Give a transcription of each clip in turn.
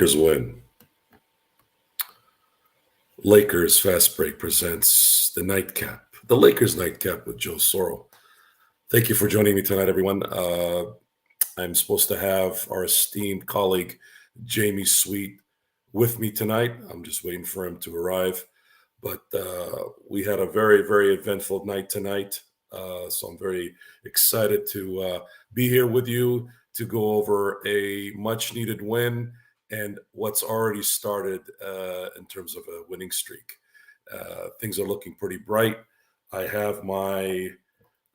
Lakers win. Lakers Fast Break presents the Nightcap, the Lakers Nightcap with Joe Soro. Thank you for joining me tonight, everyone. I'm supposed to have our esteemed colleague Jamie Sweet with me tonight. I'm just waiting for him to arrive. But we had a very, very eventful night tonight. So I'm very excited to be here with you to go over a much needed win and what's already started in terms of a winning streak. Things are looking pretty bright. I have my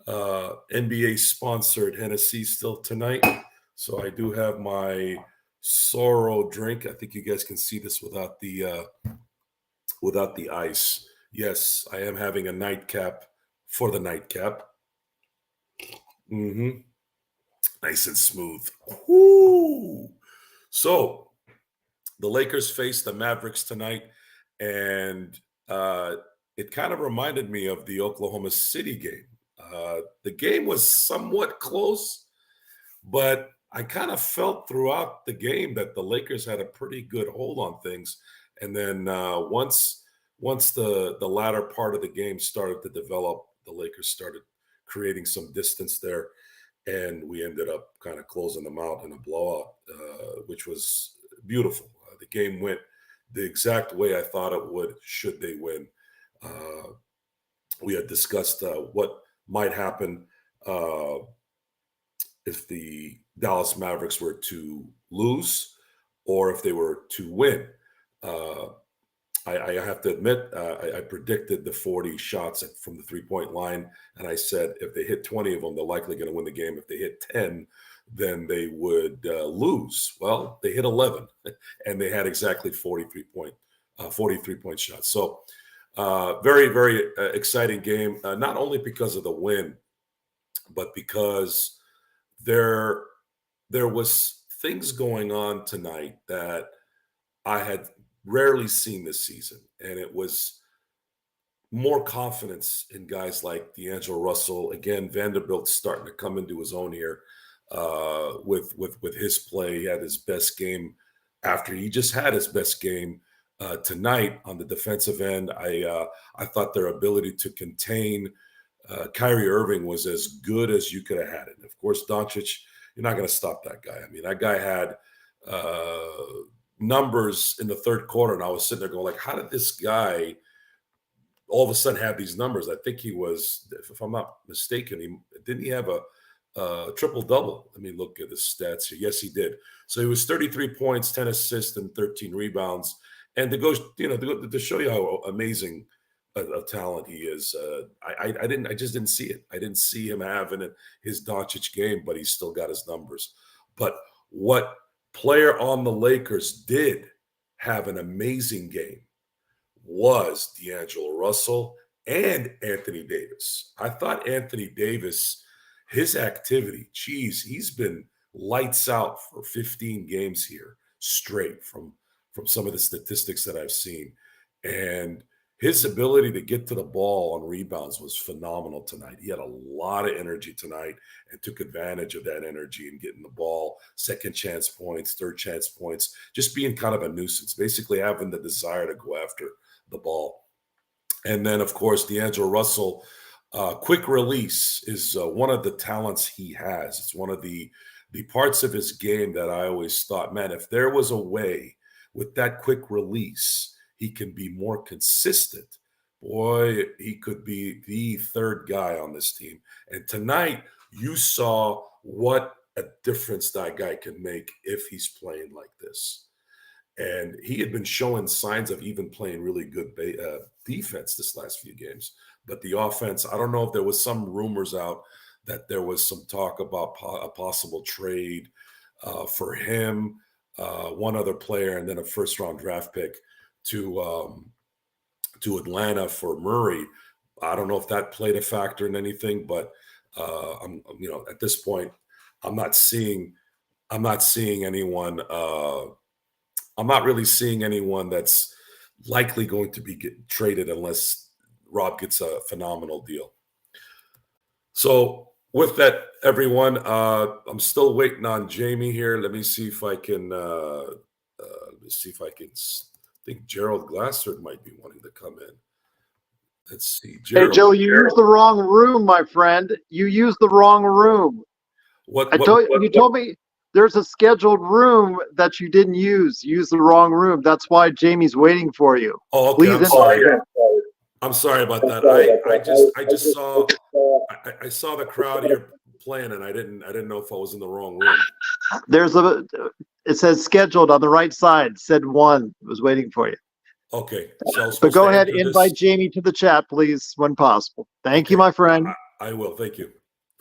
NBA sponsored Hennessy still tonight. So I do have my Soro drink. I think you guys can see this without the ice. Yes, I am having a nightcap for the nightcap. Nice and smooth. Woo! So the Lakers face the Mavericks tonight, and it kind of reminded me of the Oklahoma City game. The game was somewhat close, but I kind of felt throughout the game that the Lakers had a pretty good hold on things. And then once the latter part of the game started to develop, the Lakers started creating some distance there, and we ended up kind of closing them out in a blowout, which was beautiful. The game went the exact way I thought it would should they win. We had discussed what might happen if the Dallas Mavericks were to lose or if they were to win. I have to admit, I predicted the 40 shots from the three-point line, and I said if they hit 20 of them, they're likely going to win the game. If they hit 10, then they would lose. Well, they hit 11, and they had exactly 43-point shots. So very, very exciting game, not only because of the win, but because there was things going on tonight that I had rarely seen this season, and it was more confidence in guys like D'Angelo Russell. Again, Vanderbilt's starting to come into his own here with his play. He had his best game after he just had his best game tonight on the defensive end. I thought their ability to contain Kyrie Irving was as good as you could have had it. And of course, Doncic, you're not going to stop that guy. I mean, that guy had numbers in the third quarter, and I was sitting there going, like, how did this guy all of a sudden have these numbers? I think he was, if I'm not mistaken, didn't he have a triple-double? Let me look at his stats here. Yes, he did. So he was 33 points, 10 assists, and 13 rebounds. And to go, to show you how amazing a talent he is, I just didn't see it. I didn't see him having his Doncic game, but he's still got his numbers. But what player on the Lakers did have an amazing game was D'Angelo Russell and Anthony Davis. I thought Anthony Davis, his activity, he's been lights out for 15 games here straight from some of the statistics that I've seen. And his ability to get to the ball on rebounds was phenomenal tonight. He had a lot of energy tonight and took advantage of that energy and getting the ball, second chance points, third chance points, just being kind of a nuisance, basically having the desire to go after the ball. And then, of course, D'Angelo Russell, quick release is one of the talents he has. It's one of the parts of his game that I always thought, man, if there was a way with that quick release, he can be more consistent. Boy, he could be the third guy on this team. And tonight, you saw what a difference that guy can make if he's playing like this. And he had been showing signs of even playing really good defense this last few games. But the offense, I don't know if there was some rumors out that there was some talk about a possible trade for him, one other player, and then a first-round draft pick to Atlanta for Murray. I don't know if that played a factor in anything, but at this point, I'm not seeing anyone. I'm not really seeing anyone that's likely going to be traded unless Rob gets a phenomenal deal. So with that, everyone, I'm still waiting on Jamie here. Let me see if I can. Let Let's see if I can. I think Gerald Glassford might be wanting to come in. Let's see. Hey, Joe, you used the wrong room, my friend. You used the wrong room. You told me there's a scheduled room that you didn't use. You used the wrong room. That's why Jamie's waiting for you. Oh, okay. Please invite him. I'm sorry about that. I saw the crowd here playing, and I didn't know if I was in the wrong room. It says scheduled on the right side. Said one. It was waiting for you. Okay, so but go ahead, invite Jamie to the chat, please, when possible. Thank you, my friend. I will. Thank you.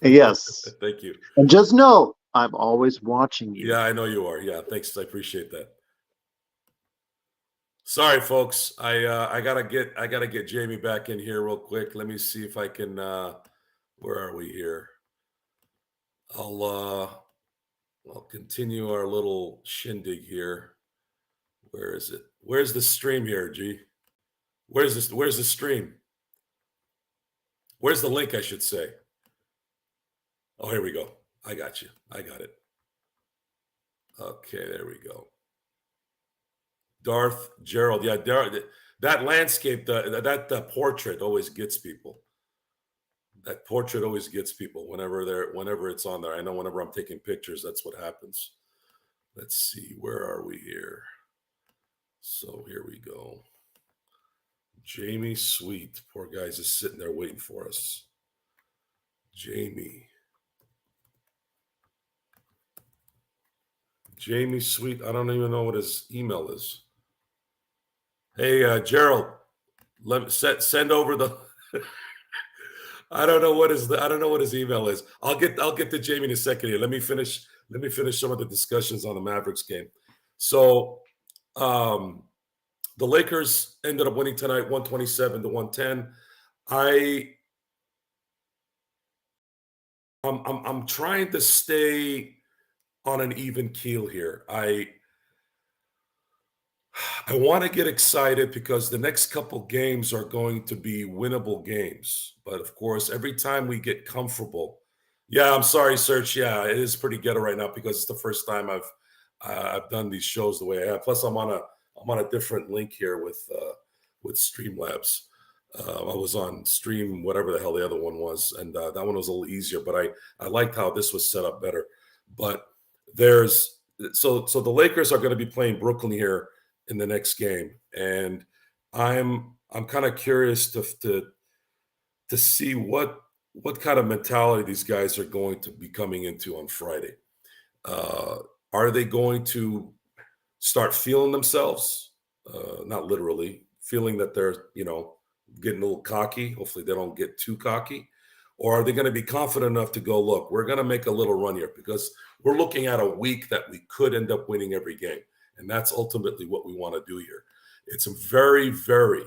Yes. Thank you. And just know, I'm always watching you. Yeah, I know you are. Yeah, thanks. I appreciate that. Sorry, folks. I gotta get Jamie back in here real quick. Let me see if I can. Where are we here? I'll continue our little shindig here. Where is it? Where's the stream here, G? Where's the stream? Where's the link, I should say? Oh, here we go. I got you. I got it. Okay, there we go. Darth Gerald. Yeah, that landscape, that portrait always gets people. That portrait always gets people whenever it's on there. I know whenever I'm taking pictures, that's what happens. Let's see, where are we here? So here we go. Jamie Sweet, poor guy's just sitting there waiting for us. Jamie Sweet, I don't even know what his email is. Hey, Gerald, send over the. I don't know what his email is. I'll get to Jamie in a second here. Let me finish some of the discussions on the Mavericks game. So, the Lakers ended up winning tonight, 127-110. I'm trying to stay on an even keel here. I want to get excited because the next couple games are going to be winnable games. But of course, every time we get comfortable, yeah, I'm sorry, Serge. Yeah, it is pretty ghetto right now because it's the first time I've done these shows the way I have. Plus, I'm on a different link here with Streamlabs. I was on Stream, whatever the hell the other one was, and that one was a little easier. But I liked how this was set up better. But so the Lakers are going to be playing Brooklyn here in the next game, and I'm kind of curious to see what kind of mentality these guys are going to be coming into on Friday. Are they going to start feeling themselves? Not literally feeling that they're getting a little cocky. Hopefully they don't get too cocky. Or are they going to be confident enough to go, look, we're going to make a little run here because we're looking at a week that we could end up winning every game. And that's ultimately what we want to do here. It's very, very,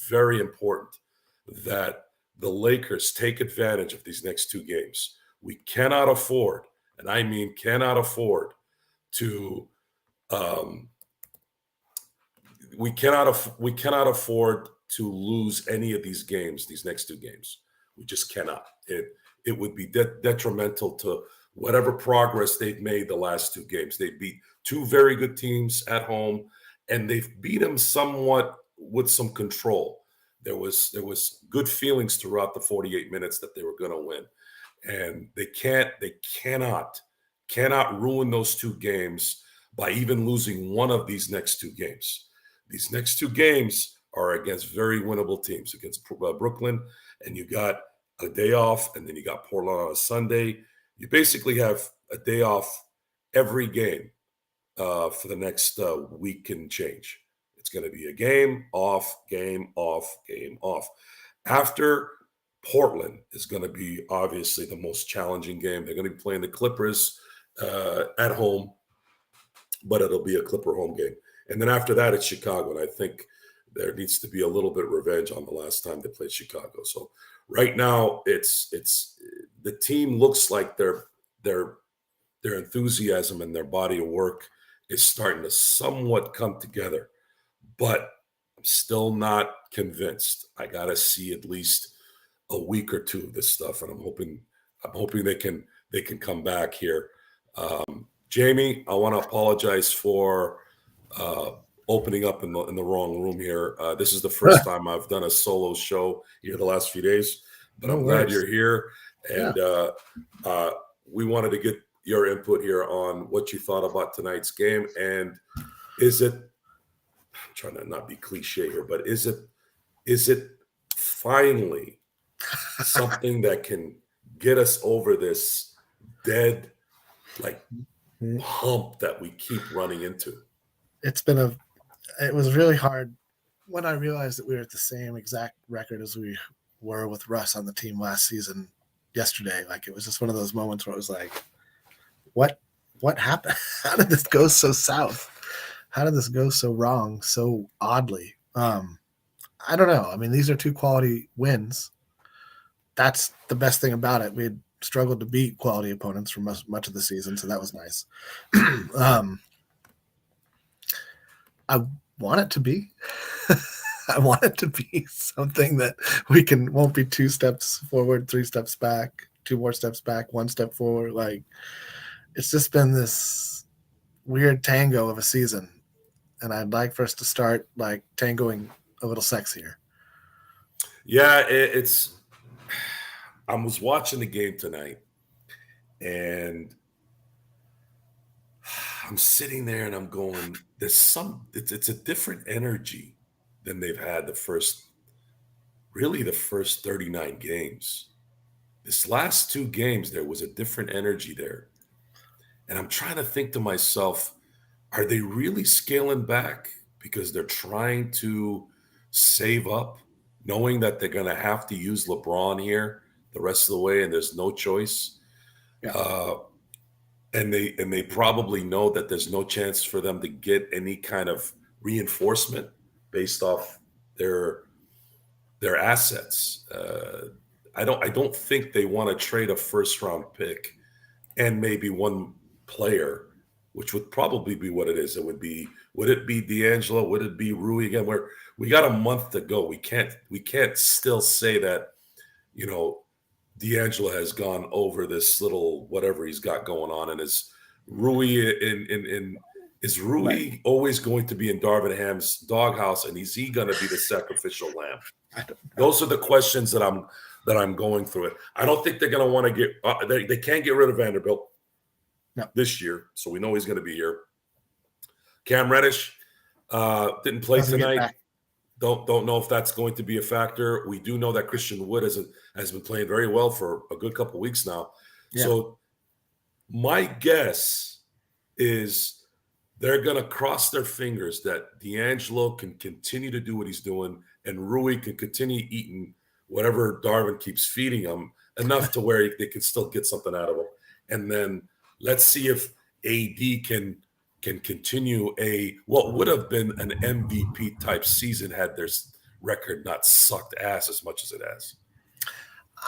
very important that the Lakers take advantage of these next two games. We cannot afford, and I mean cannot afford to, we cannot afford to lose any of these games, these next two games. We just cannot. It would be detrimental to whatever progress they've made the last two games. They beat two very good teams at home, and they've beat them somewhat with some control. There was good feelings throughout the 48 minutes that they were going to win, and they cannot ruin those two games by even losing one of these next two games. These next two games are against very winnable teams, against Brooklyn, and you got a day off, and then you got Portland on a Sunday. You basically have a day off every game for the next week and change. It's going to be a game off, game off, game off. After Portland is going to be obviously the most challenging game. They're going to be playing the Clippers at home, but it'll be a Clipper home game. And then after that, it's Chicago. And I think there needs to be a little bit of revenge on the last time they played Chicago. So right now, it's the team looks like their enthusiasm and their body of work is starting to somewhat come together, but I'm still not convinced. I gotta see at least a week or two of this stuff, and I'm hoping they can come back here. Jamie, I want to apologize for opening up in the wrong room here. This is the first time I've done a solo show here the last few days, but I'm glad you're here. And we wanted to get your input here on what you thought about tonight's game. And is it, I'm trying to not be cliche here, but is it finally something that can get us over this dead hump that we keep running into? It was really hard when I realized that we were at the same exact record as we were with Russ on the team last season yesterday. Like, it was just one of those moments where it was like, what happened? How did this go so south? How did this go so wrong so oddly? I don't know. I mean, these are two quality wins. That's the best thing about it. We had struggled to beat quality opponents for much of the season, so that was nice. I want it to be. I want it to be something that we won't be 2 steps forward, 3 steps back, 2 more steps back, 1 step forward. Like, it's just been this weird tango of a season, and I'd like for us to start like tangoing a little sexier. Yeah, I was watching the game tonight, and I'm sitting there and I'm going, it's a different energy than they've had the first 39 games. This last 2 games, there was a different energy there. And I'm trying to think to myself, are they really scaling back because they're trying to save up, knowing that they're going to have to use LeBron here the rest of the way and there's no choice? Yeah. And they probably know that there's no chance for them to get any kind of reinforcement based off their assets. I don't think they want to trade a first round pick and maybe one player, which would probably be what it is. Would it be D'Angelo? Would it be Rui again? We got a month to go. We can't still say that, D'Angelo has gone over this little whatever he's got going on, and is Rui is Rui Right. always going to be in Darvin Ham's doghouse, and is he going to be the sacrificial lamb? Those are the questions that I'm going through it. I don't think they're going to want to get they can't get rid of Vanderbilt this year, so we know he's going to be here. Cam Reddish didn't play tonight. Don't know if that's going to be a factor. We do know that Christian Wood has been playing very well for a good couple of weeks now. Yeah. So my guess is they're going to cross their fingers that D'Angelo can continue to do what he's doing and Rui can continue eating whatever Darvin keeps feeding him enough to where they can still get something out of him. And then let's see if AD can continue what would have been an MVP type season had their record not sucked ass as much as it has.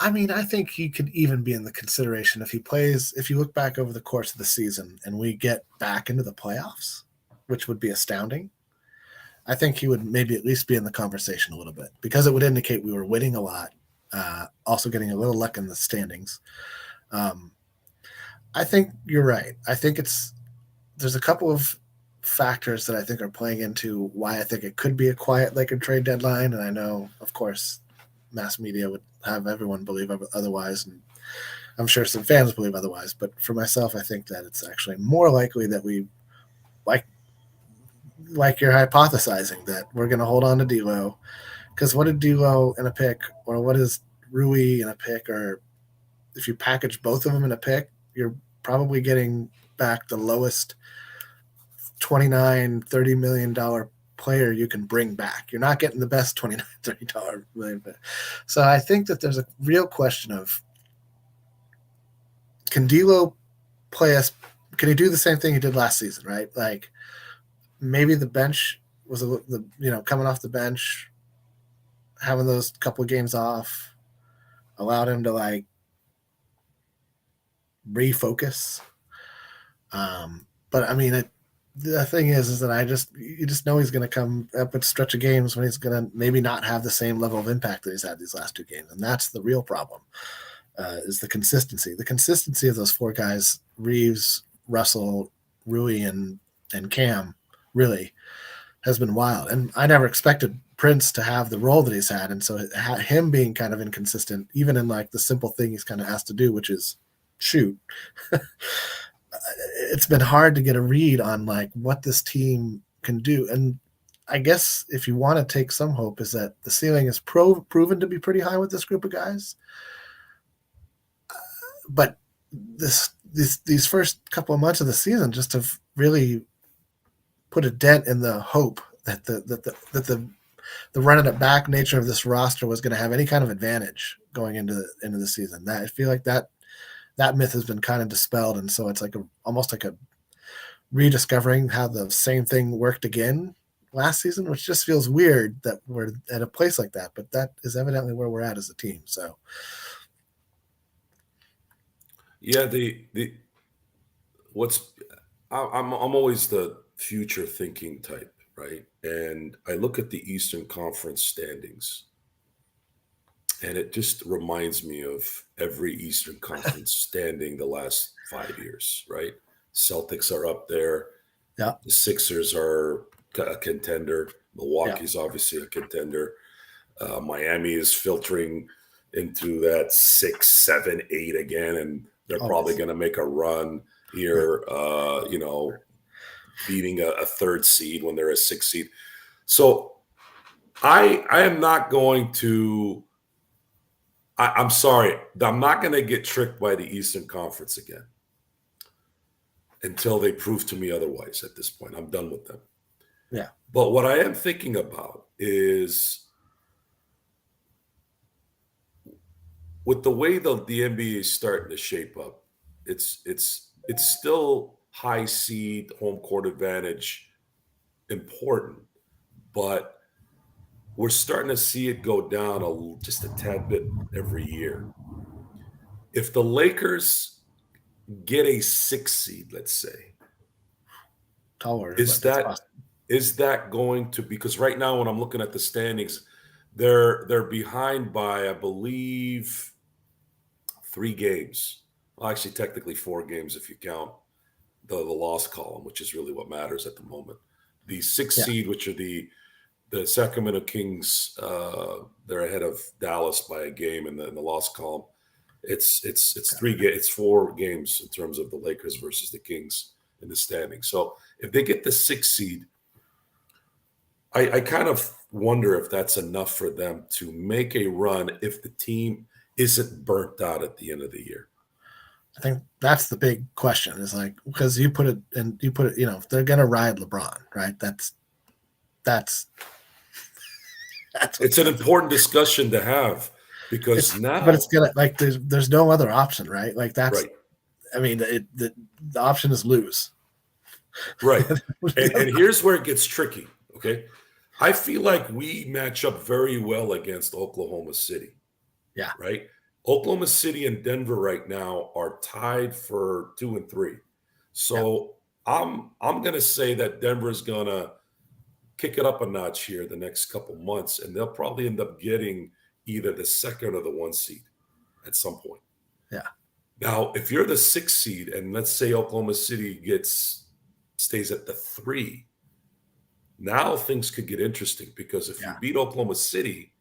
I mean, I think he could even be in the consideration if you look back over the course of the season and we get back into the playoffs, which would be astounding. I think he would maybe at least be in the conversation a little bit because it would indicate we were winning a lot, also getting a little luck in the standings. I think you're right. I think there's a couple of factors that I think are playing into why I think it could be a quiet Laker trade deadline. And I know, of course, mass media would have everyone believe otherwise. And I'm sure some fans believe otherwise. But for myself, I think that it's actually more likely that we, like you're hypothesizing, that we're going to hold on to D'Lo. Because what did D'Lo in a pick, or what is Rui in a pick, or if you package both of them in a pick, you're probably getting back the lowest $29-30 million player you can bring back. You're not getting the best $29-30 million. So I think that there's a real question of, can D'Lo play us? Can he do the same thing he did last season? Right, like maybe the bench was coming off the bench, having those couple of games off, allowed him to like refocus. But I mean, the thing is that you just know he's going to come up with a stretch of games when he's going to maybe not have the same level of impact that he's had these last 2 games. And that's the real problem, is the consistency. The consistency of those 4 guys, Reeves, Russell, Rui, and Cam, really has been wild. And I never expected Prince to have the role that he's had. And so him being kind of inconsistent, even in like the simple thing he's kind of asked to do, which is shoot, it's been hard to get a read on like what this team can do. And I guess if you want to take some hope is that the ceiling is proven to be pretty high with this group of guys. But these first couple of months of the season just have really put a dent in the hope that the running it back nature of this roster was going to have any kind of advantage going into the season. That I feel like that myth has been kind of dispelled, and so it's like almost like a rediscovering how the same thing worked again last season, which just feels weird that we're at a place like that. But that is evidently where we're at as a team. So, yeah, I'm always the future thinking type, right? And I look at the Eastern Conference standings, and it just reminds me of every Eastern Conference standing the last 5 years, right? Celtics are up there. yeah. The Sixers are a contender. Milwaukee's obviously a contender. Miami is filtering into that 6, 7, 8 again, and they're probably going to make a run here, beating a 3rd seed when they're a 6th seed. So I am not going to I'm sorry. I'm not going to get tricked by the Eastern Conference again until they prove to me otherwise at this point. I'm done with them. Yeah. But what I am thinking about is with the way the NBA is starting to shape up, it's still high seed, home court advantage important, but we're starting to see it go down just a tad bit every year. If the Lakers get a 6th seed, let's say, is that going to, because right now when I'm looking at the standings, they're behind by, I believe, 3 games. Well, actually, technically 4 games if you count the loss column, which is really what matters at the moment. The 6th seed, which are the Sacramento Kings, they're ahead of Dallas by a game in the loss column. It's 4 games in terms of the Lakers versus the Kings in the standing. So if they get the 6th seed, I kind of wonder if that's enough for them to make a run if the team isn't burnt out at the end of the year. I think that's the big question. Is like, because you put it, if they're gonna ride LeBron, right? That's it's an important discussion to have because but it's gonna, like, there's no other option, right? Like that's right. I mean, the option is lose. Right. and here's where it gets tricky. Okay. I feel like we match up very well against Oklahoma City. Yeah. Right. Oklahoma City and Denver right now are tied for 2 and 3. So I'm going to say that Denver's going to kick it up a notch here the next couple months, and they'll probably end up getting either the 2nd or the 1 seed at some point. Yeah. Now, if you're the 6th seed, and let's say Oklahoma City stays at the 3, now things could get interesting because if you beat Oklahoma City,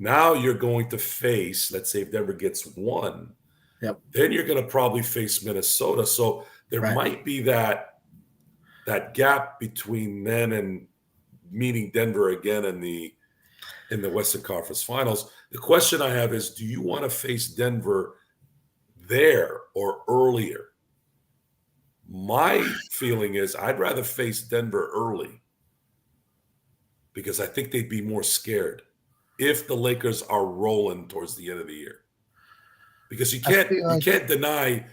now you're going to face, let's say if Denver gets 1, then you're going to probably face Minnesota. So there might be that gap between then and meeting Denver again in the Western Conference Finals. The question I have is, do you want to face Denver there or earlier? My feeling is I'd rather face Denver early because I think they'd be more scared if the Lakers are rolling towards the end of the year. Because you cannot deny,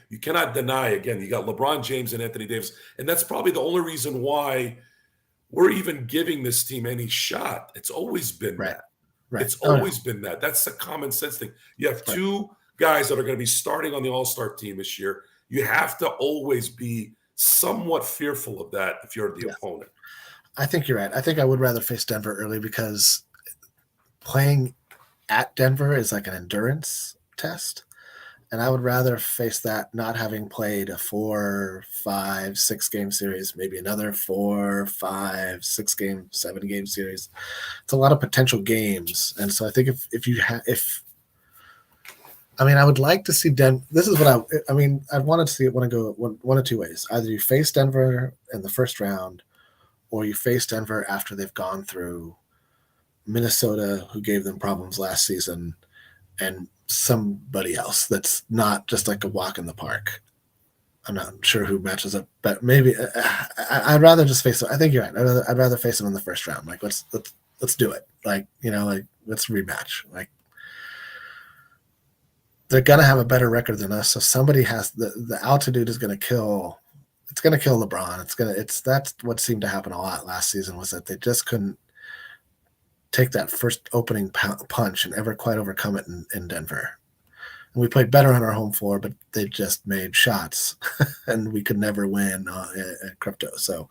again, you got LeBron James and Anthony Davis. And that's probably the only reason why we're even giving this team any shot. It's always been that. Right. It's always been that. That's the common sense thing. You have 2 guys that are going to be starting on the All-Star team this year. You have to always be somewhat fearful of that if you're the opponent. I think you're right. I think I would rather face Denver early because playing at Denver is like an endurance test. And I would rather face that not having played a 4, 5, 6 game series, maybe another 4, 5, 6 game, 7 game series. It's a lot of potential games. And so I think I would like to see Denver. This is what I wanted to see it want to go one of two ways. Either you face Denver in the first round, or you face Denver after they've gone through Minnesota, who gave them problems last season, and somebody else that's not just like a walk in the park. I'm not sure who matches up, but maybe I'd rather just face them. I think you're right. I'd rather face them in the first round. Like let's do it. Like let's rematch. Like they're gonna have a better record than us, so somebody has the altitude is gonna kill. It's gonna kill LeBron. That's what seemed to happen a lot last season, was that they just couldn't take that first opening punch and ever quite overcome it in Denver. And we played better on our home floor, but they just made shots, and we could never win at crypto. So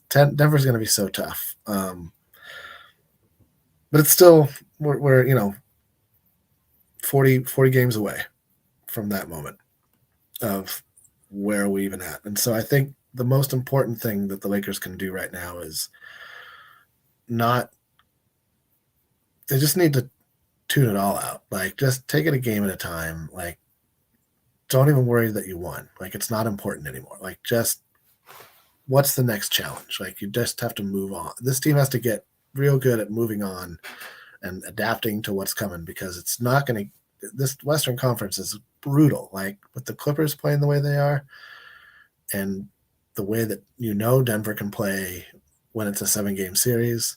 Denver's going to be so tough. But it's still we're 40 games away from that moment of where are we even at. And so I think the most important thing that the Lakers can do right now is they just need to tune it all out. Like, just take it a game at a time. Like, don't even worry that you won. Like, it's not important anymore. Like, just what's the next challenge? Like, you just have to move on. This team has to get real good at moving on and adapting to what's coming, because it's not going to, this Western Conference is brutal. Like, with the Clippers playing the way they are, and the way that Denver can play when it's a 7-game series,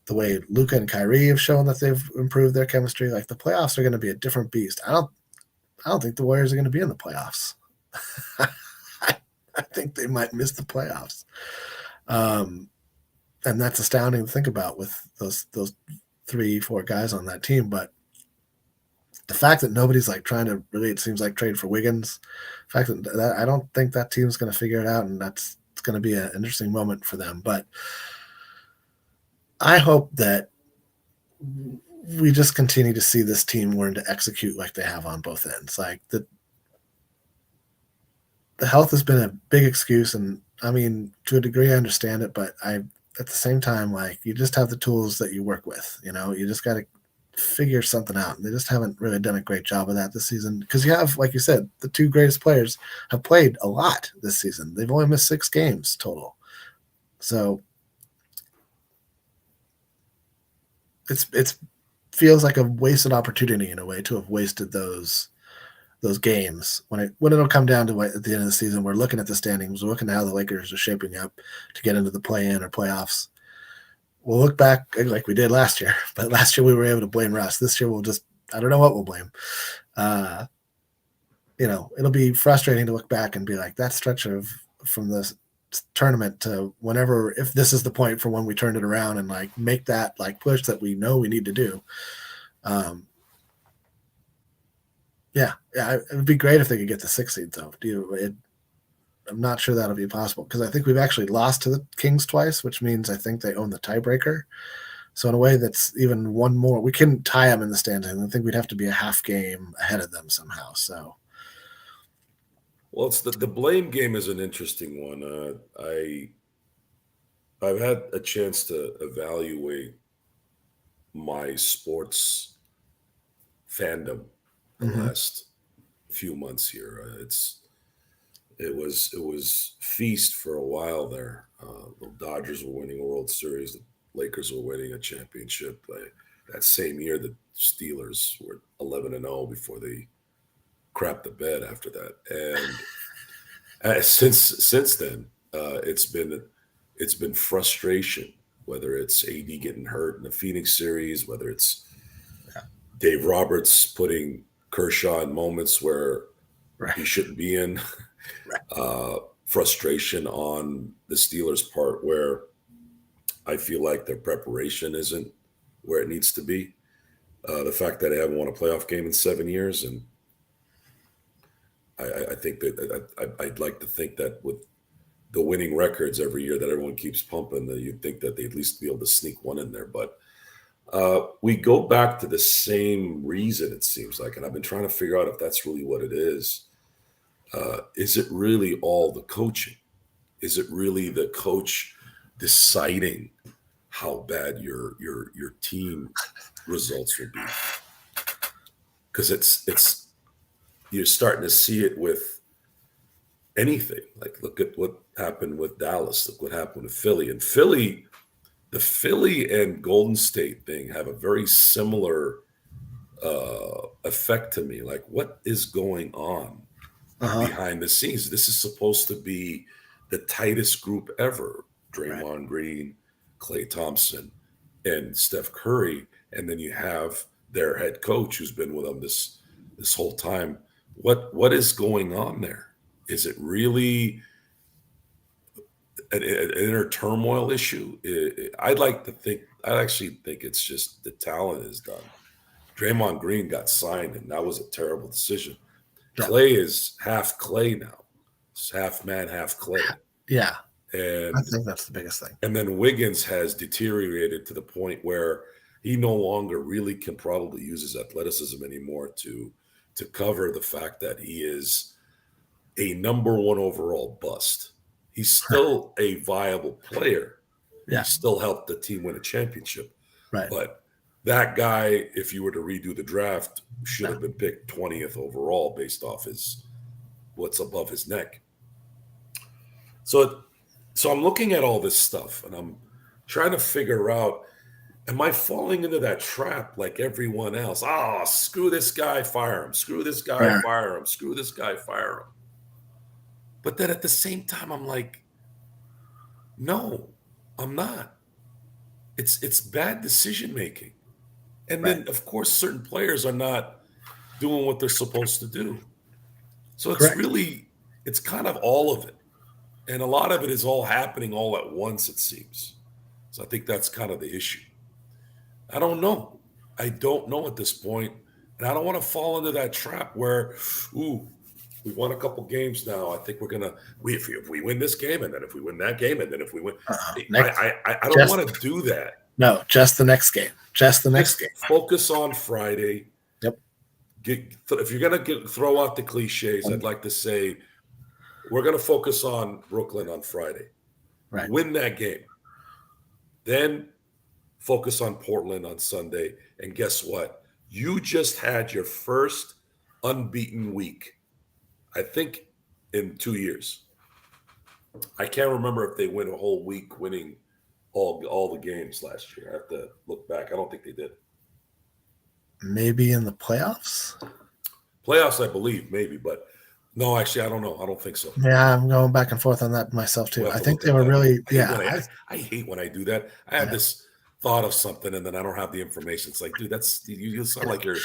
the way Luka and Kyrie have shown that they've improved their chemistry, like, the playoffs are going to be a different beast. I don't think the Warriors are going to be in the playoffs. I think they might miss the playoffs. And that's astounding to think about with those 3-4 guys on that team. But the fact that nobody's like trying to really, it seems like, trade for Wiggins, the fact that I don't think that team's going to figure it out, and it's going to be an interesting moment for them. But I hope that we just continue to see this team learn to execute like they have on both ends. Like, the health has been a big excuse, and I mean, to a degree, I understand it, but at the same time, like, you just have the tools that you work with. You just got to figure something out. And they just haven't really done a great job of that this season, because you have, like you said, the two greatest players have played a lot this season. They've only missed 6 games total. So it feels like a wasted opportunity in a way to have wasted those games. When it'll come down to at the end of the season, we're looking at the standings, we're looking at how the Lakers are shaping up to get into the play-in or playoffs. We'll look back like we did last year, but last year we were able to blame Russ. This year I don't know what we'll blame. It'll be frustrating to look back and be like, that stretch from this tournament to whenever, if this is the point for when we turn it around and like make that like push that we know we need to do. It would be great if they could get the 6 seed though. I'm not sure that'll be possible, because I think we've actually lost to the Kings twice, which means I think they own the tiebreaker. So in a way, that's even one more. We couldn't tie them in the standings. I think we'd have to be a half game ahead of them somehow. So, well, it's the blame game is an interesting one. I've had a chance to evaluate my sports fandom the last few months here. It was feast for a while there. The Dodgers were winning a World Series. The Lakers were winning a championship. That same year, the Steelers were 11-0 before they crapped the bed after that. And since then, it's been frustration. Whether it's AD getting hurt in the Phoenix series, whether it's Dave Roberts putting Kershaw in moments where he shouldn't be in. Frustration on the Steelers' part, where I feel like their preparation isn't where it needs to be. The fact that they haven't won a playoff game in 7 years, and I think that I'd like to think that with the winning records every year that everyone keeps pumping, that you'd think that they'd at least be able to sneak one in there. But We go back to the same reason, it seems like, and I've been trying to figure out if that's really what it is. Is it really all the coaching? Is it really the coach deciding how bad your team results will be? Because it's you're starting to see it with anything. Like, look at what happened with Dallas. Look what happened with Philly. And Philly, the Philly and Golden State thing have a very similar effect to me. Like, what is going on behind the scenes? This is supposed to be the tightest group ever. Draymond Green, Klay Thompson, and Steph Curry. And then you have their head coach who's been with them this whole time. What is going on there? Is it really an inner turmoil issue? I actually think it's just the talent is done. Draymond Green got signed, and that was a terrible decision. Yeah. Klay is half Klay now. It's half man, half Klay. Yeah. And I think that's the biggest thing. And then Wiggins has deteriorated to the point where he no longer really can probably use his athleticism anymore to cover the fact that he is a number one overall bust. He's still a viable player. Yeah. He still helped the team win a championship. Right. But that guy, if you were to redo the draft, should have been picked 20th overall based off what's above his neck. So I'm looking at all this stuff and I'm trying to figure out, am I falling into that trap like everyone else? Screw this guy, fire him. Screw this guy, fire him. Screw this guy, fire him. But then at the same time, I'm like, no, I'm not. It's bad decision making. And then, of course, certain players are not doing what they're supposed to do. So it's kind of all of it. And a lot of it is all happening all at once, it seems. So I think that's kind of the issue. I don't know. I don't know at this point. And I don't want to fall into that trap where, we won a couple games now. I think we're going to – if we win this game, and then if we win that game, and then if we win I don't want to do that. No, just the next game. Just the next game. Focus on Friday. Yep. If you're going to throw out the cliches, I'd like to say we're going to focus on Brooklyn on Friday. Right. Win that game. Then focus on Portland on Sunday. And guess what? You just had your first unbeaten week, I think, in 2 years. I can't remember if they went a whole week winning all the games last year. I have to look back. I don't think they did. Maybe in the playoffs? Playoffs, I believe, maybe. But no, actually, I don't know. I don't think so. Yeah, I'm going back and forth on that myself, too. I think they were really – I hate when I do that. I have this thought of something, and then I don't have the information. It's like, dude, you sound like you're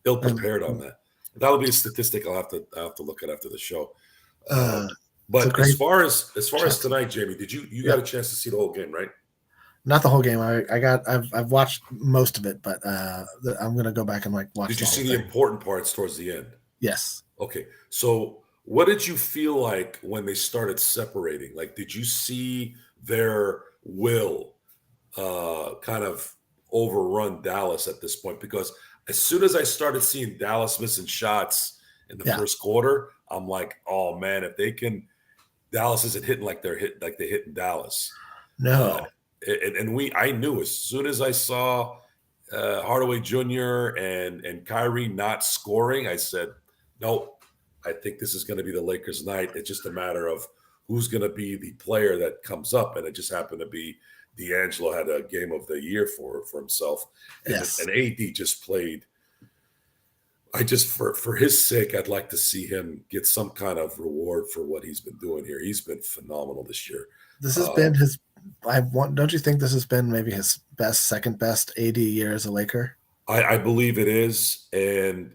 ill-prepared on that. That'll be a statistic I'll have to look at after the show. But as far as tonight, Jamie, did you got a chance to see the whole game, right? Not the whole game. I've watched most of it, but I'm gonna go back and watch. Did you see the important parts towards the end? Yes. Okay. So what did you feel like when they started separating? Like, did you see their will kind of overrun Dallas at this point? Because as soon as I started seeing Dallas missing shots in the first quarter, I'm like, oh man, if they can, Dallas isn't hitting like they hit in Dallas. No. I knew as soon as I saw Hardaway Jr. and Kyrie not scoring, I said, no, I think this is going to be the Lakers' night. It's just a matter of who's going to be the player that comes up, and it just happened to be D'Angelo had a game of the year for himself. Yes. And AD just played. For his sake, I'd like to see him get some kind of reward for what he's been doing here. He's been phenomenal this year. This has been his. Don't you think this has been maybe his second best AD year as a Laker? I believe it is, and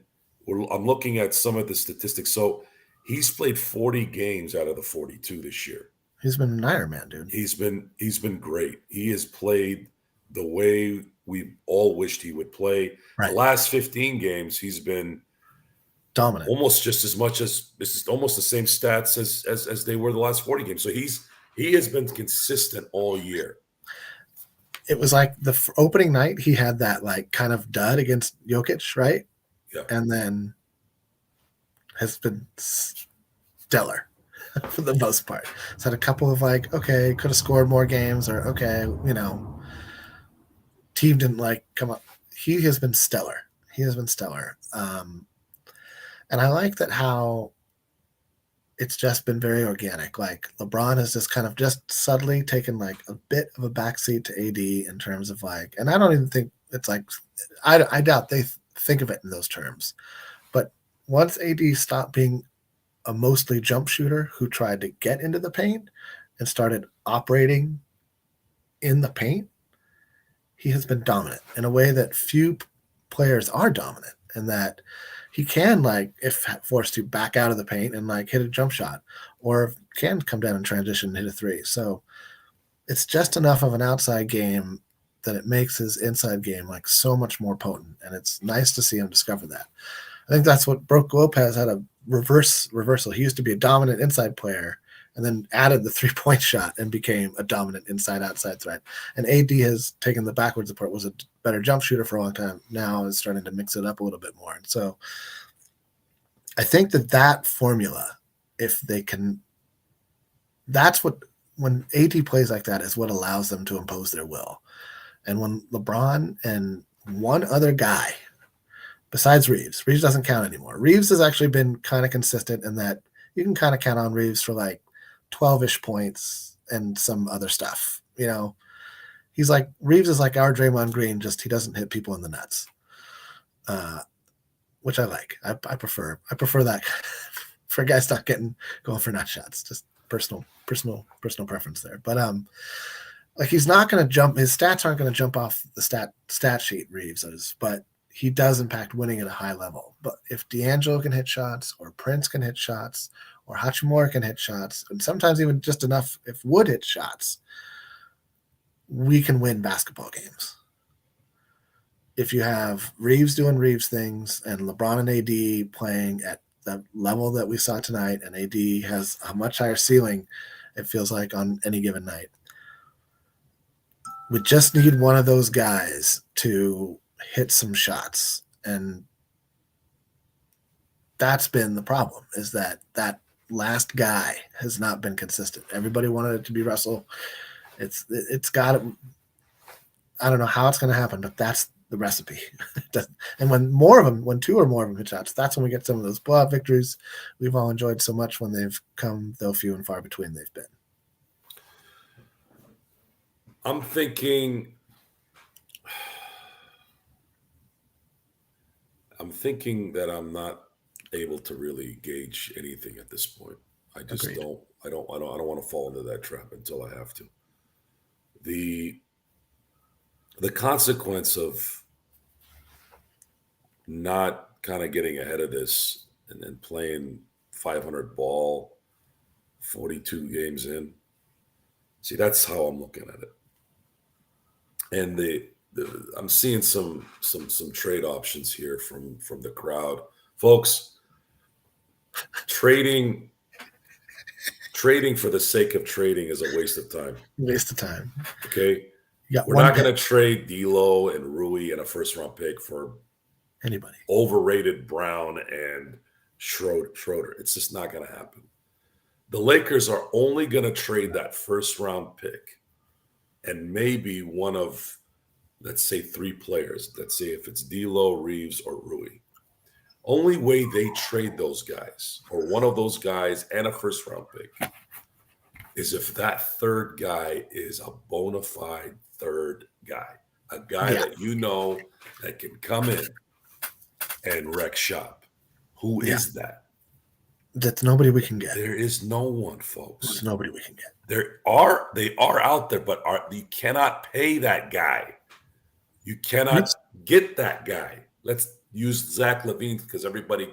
I'm looking at some of the statistics. So he's played 40 games out of the 42 this year. He's been an Iron Man, dude. He's been great. He has played the way we all wished he would play. Right. The last 15 games, he's been dominant, almost just as much as this is almost the same stats as they were the last 40 games. So he has been consistent all year. it was like the opening night, he had that like kind of dud against Jokic, right? Yeah. And then has been stellar for the most part. It's had a couple of like, okay, could have scored more games, or okay, team didn't like come up. He has been stellar. He has been stellar. And I like that how it's just been very organic. Like LeBron has just kind of just subtly taken like a bit of a backseat to AD in terms of like, and I don't even think it's like, I doubt they think of it in those terms. But once AD stopped being a mostly jump shooter who tried to get into the paint and started operating in the paint, he has been dominant in a way that few players are dominant, and that he can, like, if forced to, back out of the paint and like hit a jump shot, or can come down and transition and hit a three. So it's just enough of an outside game that it makes his inside game like so much more potent, and it's nice to see him discover that. I think that's what Brook Lopez had a reversal. He used to be a dominant inside player and then added the 3-point shot and became a dominant inside-outside threat. And AD has taken the backwards approach, was a better jump shooter for a long time. Now is starting to mix it up a little bit more. And so I think that formula, if they can, that's what, when AD plays like that, is what allows them to impose their will. And when LeBron and one other guy, besides Reeves doesn't count anymore. Reeves has actually been kind of consistent in that you can kind of count on Reeves for like 12-ish points and some other stuff. He's like, Reeves is like our Draymond Green, just he doesn't hit people in the nuts, which I like. I prefer that for guys not going for nut shots. Just personal preference there. But like, he's not going to jump. His stats aren't going to jump off the stat sheet, Reeves is, but he does impact winning at a high level. But if D'Angelo can hit shots, or Prince can hit shots, or Hachimura can hit shots, and sometimes even just enough if Wood hits shots, we can win basketball games. If you have Reeves doing Reeves things and LeBron and AD playing at the level that we saw tonight, and AD has a much higher ceiling, it feels like, on any given night, we just need one of those guys to hit some shots. And that's been the problem, is that last guy has not been consistent. Everybody wanted it to be Russell. It's got it. I don't know how it's going to happen, but that's the recipe. And when two or more of them hit shots, that's when we get some of those blowout victories we've all enjoyed so much when they've come, though few and far between they've been. I'm thinking that I'm not able to really gauge anything at this point. I just Agreed. I don't want to fall into that trap until I have to. The consequence of not kind of getting ahead of this and then playing 500 ball 42 games in. See, that's how I'm looking at it. And I'm seeing some trade options here from the crowd, folks. Trading for the sake of trading is a waste of time. Waste of time. Okay, we're not going to trade D'Lo and Rui and a first-round pick for anybody. Overrated Brown and Schroeder. It's just not going to happen. The Lakers are only going to trade that first-round pick and maybe one of, let's say, 3 players. Let's say if it's D'Lo, Reeves, or Rui. Only way they trade those guys, or one of those guys and a first-round pick, is if that third guy is a bona fide third guy, a guy that that can come in and wreck shop. Who is that? That's nobody we can get. There is no one, folks. There's nobody we can get. They are out there, but you cannot pay that guy. You cannot get that guy. Let's use Zach LaVine, because everybody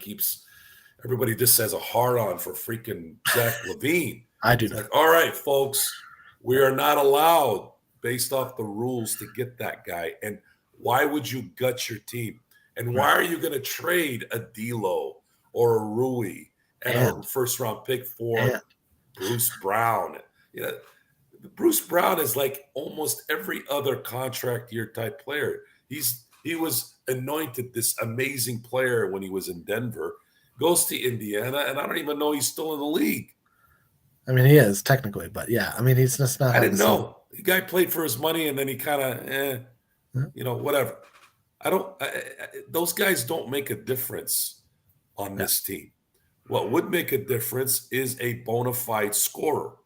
just has a hard on for freaking Zach LaVine. I do. Like, all right, folks, we are not allowed, based off the rules, to get that guy. And why would you gut your team? And why are you going to trade a D'Lo or a Rui and a first round pick for Bruce Brown? Bruce Brown is like almost every other contract year type player. He was anointed this amazing player when he was in Denver, goes to Indiana, and I don't even know he's still in the league. I mean, he is technically, but yeah, I mean, he's just not. I didn't know. The guy played for his money, and then he kind of, whatever. Those guys don't make a difference on this team. What would make a difference is a bona fide scorer.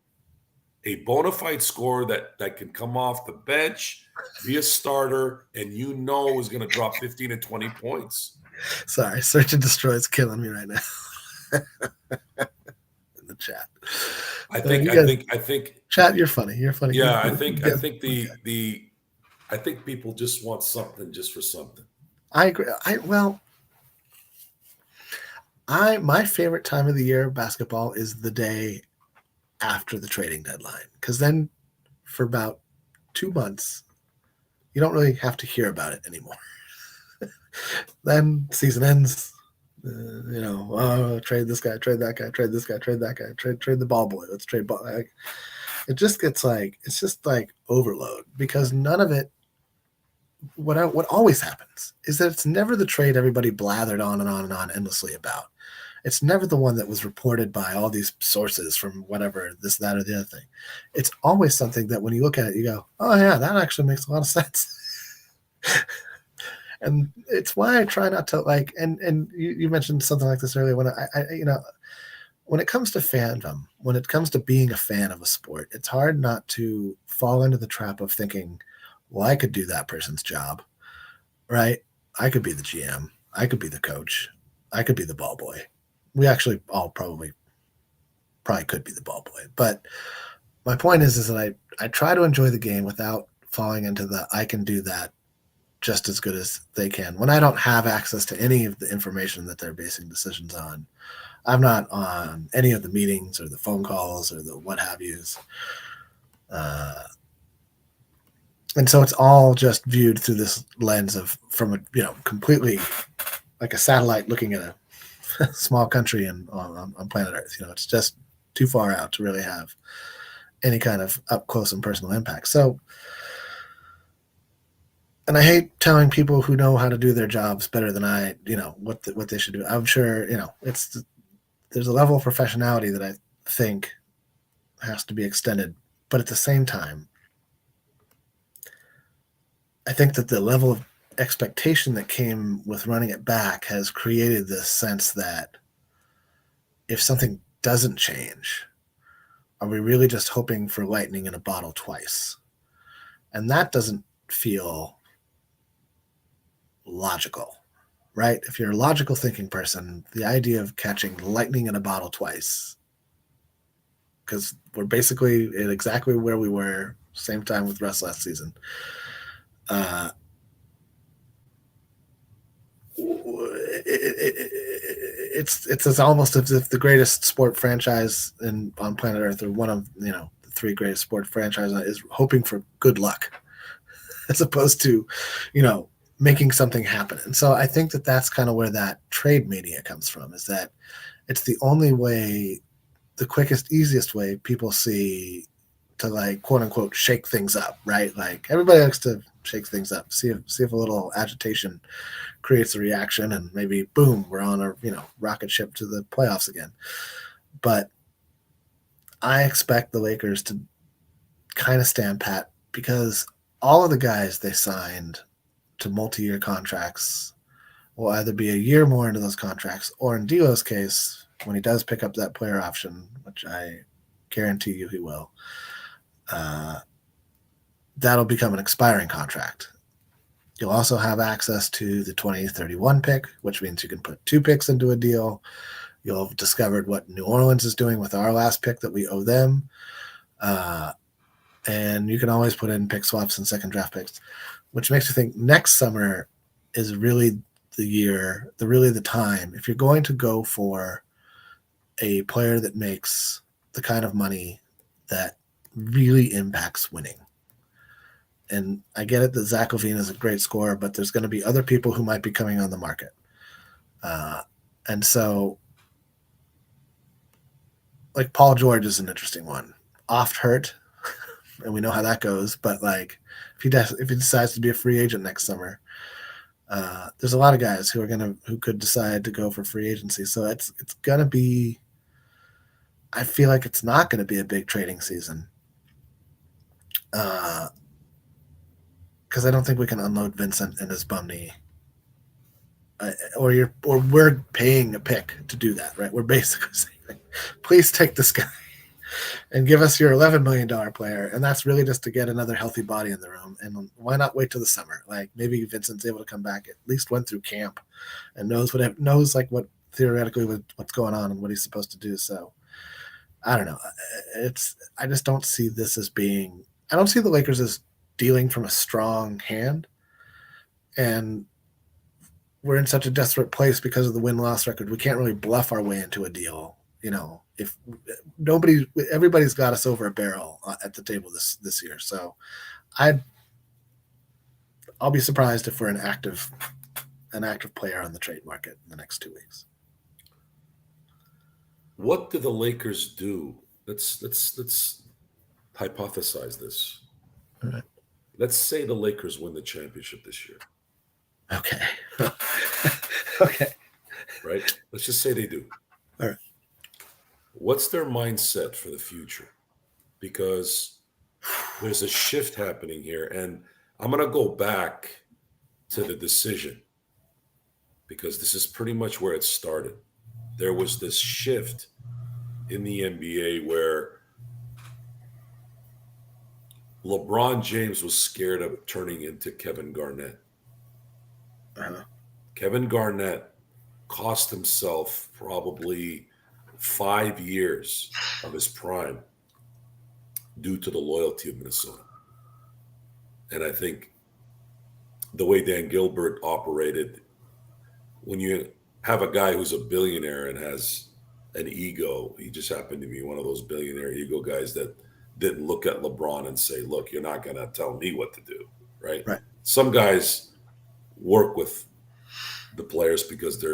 A bona fide scorer that can come off the bench, be a starter, and is going to drop 15 and 20 points. Sorry, Search and Destroy is killing me right now. In the chat. I think chat, you're funny. You're funny. Yeah, I think people just want something just for something. I agree. My favorite time of the year of basketball is the day after the trading deadline, because then for about 2 months you don't really have to hear about it anymore. Then season ends, trade this guy, trade that guy, trade this guy, trade that guy, trade the ball boy, let's trade ball. Like, it just gets like, it's just like overload, because none of it, what always happens is that it's never the trade everybody blathered on and on and on endlessly about. It's never the one that was reported by all these sources from whatever, this, that, or the other thing. It's always something that when you look at it, you go, oh yeah, that actually makes a lot of sense. And it's why I try not to like, and you mentioned something like this earlier, when when it comes to fandom, when it comes to being a fan of a sport, it's hard not to fall into the trap of thinking, well, I could do that person's job, right? I could be the GM. I could be the coach. I could be the ball boy. We actually all probably could be the ball boy. But my point is that I try to enjoy the game without falling into the I can do that just as good as they can. When I don't have access to any of the information that they're basing decisions on, I'm not on any of the meetings or the phone calls or the what have yous. And so it's all just viewed through this lens from a completely like a satellite looking at a small country on planet Earth. It's just too far out to really have any kind of up close and personal impact. So, and I hate telling people who know how to do their jobs better than I, what they should do. I'm sure, there's a level of professionality that I think has to be extended, but at the same time, I think that the level of expectation that came with running it back has created this sense that if something doesn't change, are we really just hoping for lightning in a bottle twice? And that doesn't feel logical, right? If you're a logical thinking person, the idea of catching lightning in a bottle twice, because we're basically at exactly where we were same time with Russ last season. It's almost as if the greatest sport franchise on planet Earth, or one of the three greatest sport franchises, is hoping for good luck as opposed to making something happen. And so I think that that's kind of where that trade mania comes from, is that it's the only way, the quickest, easiest way people see to, like, quote unquote, shake things up, right? Like, everybody likes to shake things up, see if a little agitation creates a reaction, and maybe boom, we're on a rocket ship to the playoffs again. But I expect the Lakers to kind of stand pat, because all of the guys they signed to multi-year contracts will either be a year more into those contracts, or in D'Lo's case, when he does pick up that player option, which I guarantee you he will, that'll become an expiring contract. You'll also have access to the 2031 pick, which means you can put 2 picks into a deal. You'll have discovered what New Orleans is doing with our last pick that we owe them. And you can always put in pick swaps and second draft picks, which makes you think next summer is really the year, the time. If you're going to go for a player that makes the kind of money that really impacts winning. And I get it that Zach LaVine is a great scorer, but there's going to be other people who might be coming on the market. And so, like, Paul George is an interesting one. Oft hurt, and we know how that goes. But like, if he decides to be a free agent next summer, there's a lot of guys who could decide to go for free agency. So it's gonna be. I feel like it's not going to be a big trading season, because I don't think we can unload Vincent and his bum knee. Or we're paying a pick to do that, right? We're basically saying, please take this guy and give us your $11 million player, and that's really just to get another healthy body in the room. And why not wait till the summer? Like maybe Vincent's able to come back, at least went through camp, and knows what theoretically what's going on and what he's supposed to do. So I don't know. I just don't see this as being. I don't see the Lakers as dealing from a strong hand, and we're in such a desperate place because of the win-loss record. We can't really bluff our way into a deal. If everybody's got us over a barrel at the table this year. So I'll be surprised if we're an active player on the trade market in the next 2 weeks. What do the Lakers do? Let's hypothesize this. All right. Let's say the Lakers win the championship this year. Okay. Okay. Right? Let's just say they do. All right. What's their mindset for the future? Because there's a shift happening here. And I'm going to go back to the decision, because this is pretty much where it started. There was this shift in the NBA where LeBron James was scared of turning into Kevin Garnett. Uh-huh. Kevin Garnett cost himself probably 5 years of his prime due to the loyalty of Minnesota. And I think the way Dan Gilbert operated, when you have a guy who's a billionaire and has an ego, he just happened to be one of those billionaire ego guys that didn't look at LeBron and say, look, you're not going to tell me what to do, right? Right. Some guys work with the players because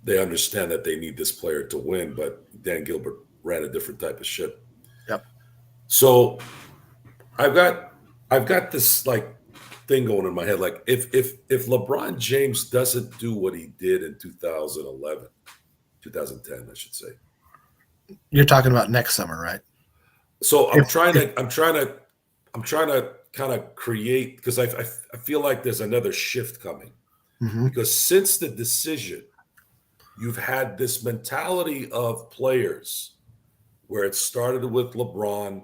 they understand that they need this player to win, but Dan Gilbert ran a different type of ship. Yep. So I've got this like thing going in my head. Like if LeBron James doesn't do what he did in 2010, I should say. You're talking about next summer, right? So I'm trying to kind of create, because I feel like there's another shift coming. Mm-hmm. Because since the decision, you've had this mentality of players where it started with LeBron.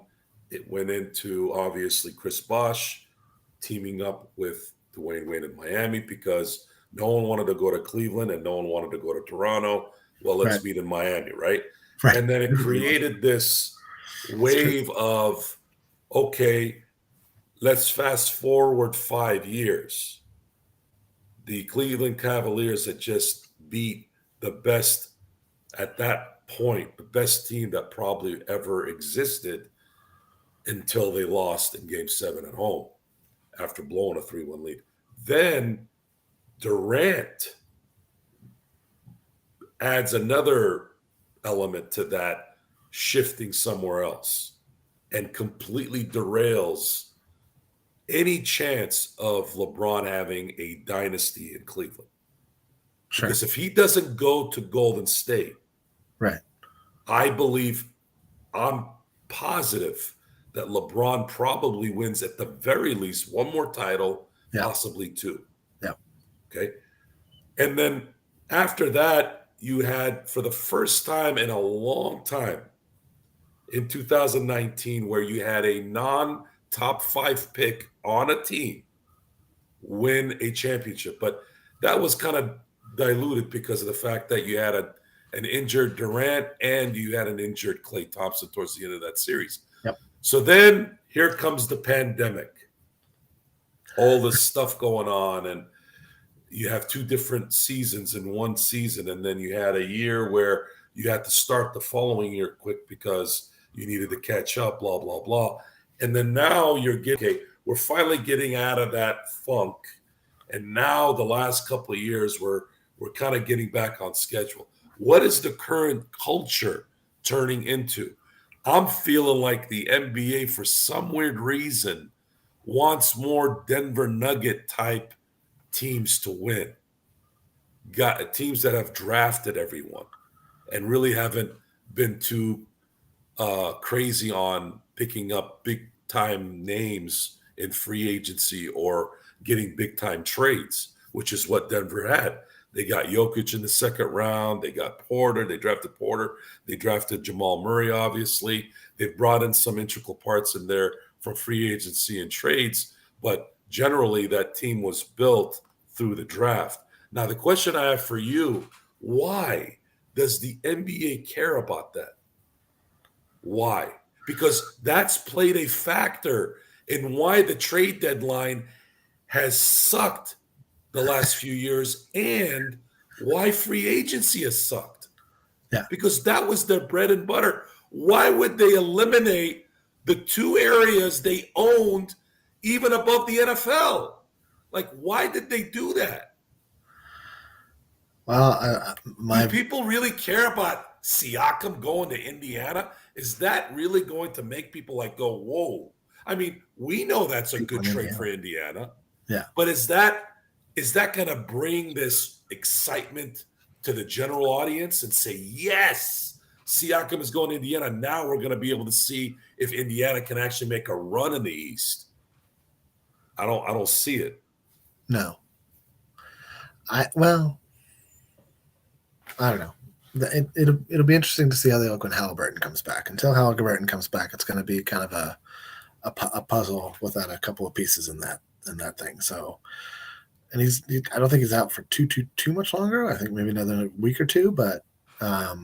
It went into, obviously, Chris Bosh teaming up with Dwayne Wade in Miami because no one wanted to go to Cleveland and no one wanted to go to Toronto. Well, let's meet in Miami, right? And then it created this wave of, okay, let's fast forward 5 years. The Cleveland Cavaliers had just beat the best at that point, the best team that probably ever existed until they lost in Game 7 at home after blowing a 3-1 lead. Then Durant adds another element to that, shifting somewhere else, and completely derails any chance of LeBron having a dynasty in Cleveland. Sure. Because if he doesn't go to Golden State, right, I'm positive that LeBron probably wins at the very least one more title, possibly two. Yeah. Okay. And then after that, you had, for the first time in a long time, in 2019, where you had a non-top 5 pick on a team win a championship. But that was kind of diluted because of the fact that you had an injured Durant and you had an injured Klay Thompson towards the end of that series. Yep. So then here comes the pandemic, all this stuff going on, and you have 2 different seasons in one season, and then you had a year where you had to start the following year quick because you needed to catch up, blah, blah, blah. And then now we're finally getting out of that funk. And now the last couple of years, we're kind of getting back on schedule. What is the current culture turning into? I'm feeling like the NBA, for some weird reason, wants more Denver Nugget type teams to win. Got teams that have drafted everyone and really haven't been too crazy on picking up big time names in free agency or getting big time trades, which is what Denver had. They got Jokic in the second round. They got Porter. They drafted Porter. They drafted Jamal Murray, obviously. They've brought in some integral parts in there from free agency and trades. But generally, that team was built through the draft. Now, the question I have for you, why does the NBA care about that? Why? Because that's played a factor in why the trade deadline has sucked the last few years and why free agency has sucked. Yeah. Because that was their bread and butter. Why would they eliminate the two areas they owned even above the NFL? Like, why did they do that? Well, do people really care about Siakam going to Indiana? Is that really going to make people like go, whoa? I mean, we know that's a good trade for Indiana. Yeah. But is that going to bring this excitement to the general audience and say, yes, Siakam is going to Indiana. Now we're going to be able to see if Indiana can actually make a run in the East. I don't see it. No. I don't know. It'll be interesting to see how they look when Halliburton comes back. Until Halliburton comes back, it's going to be kind of a puzzle without a couple of pieces in that thing. So, and I don't think he's out for too much longer. I think maybe another week or two. But I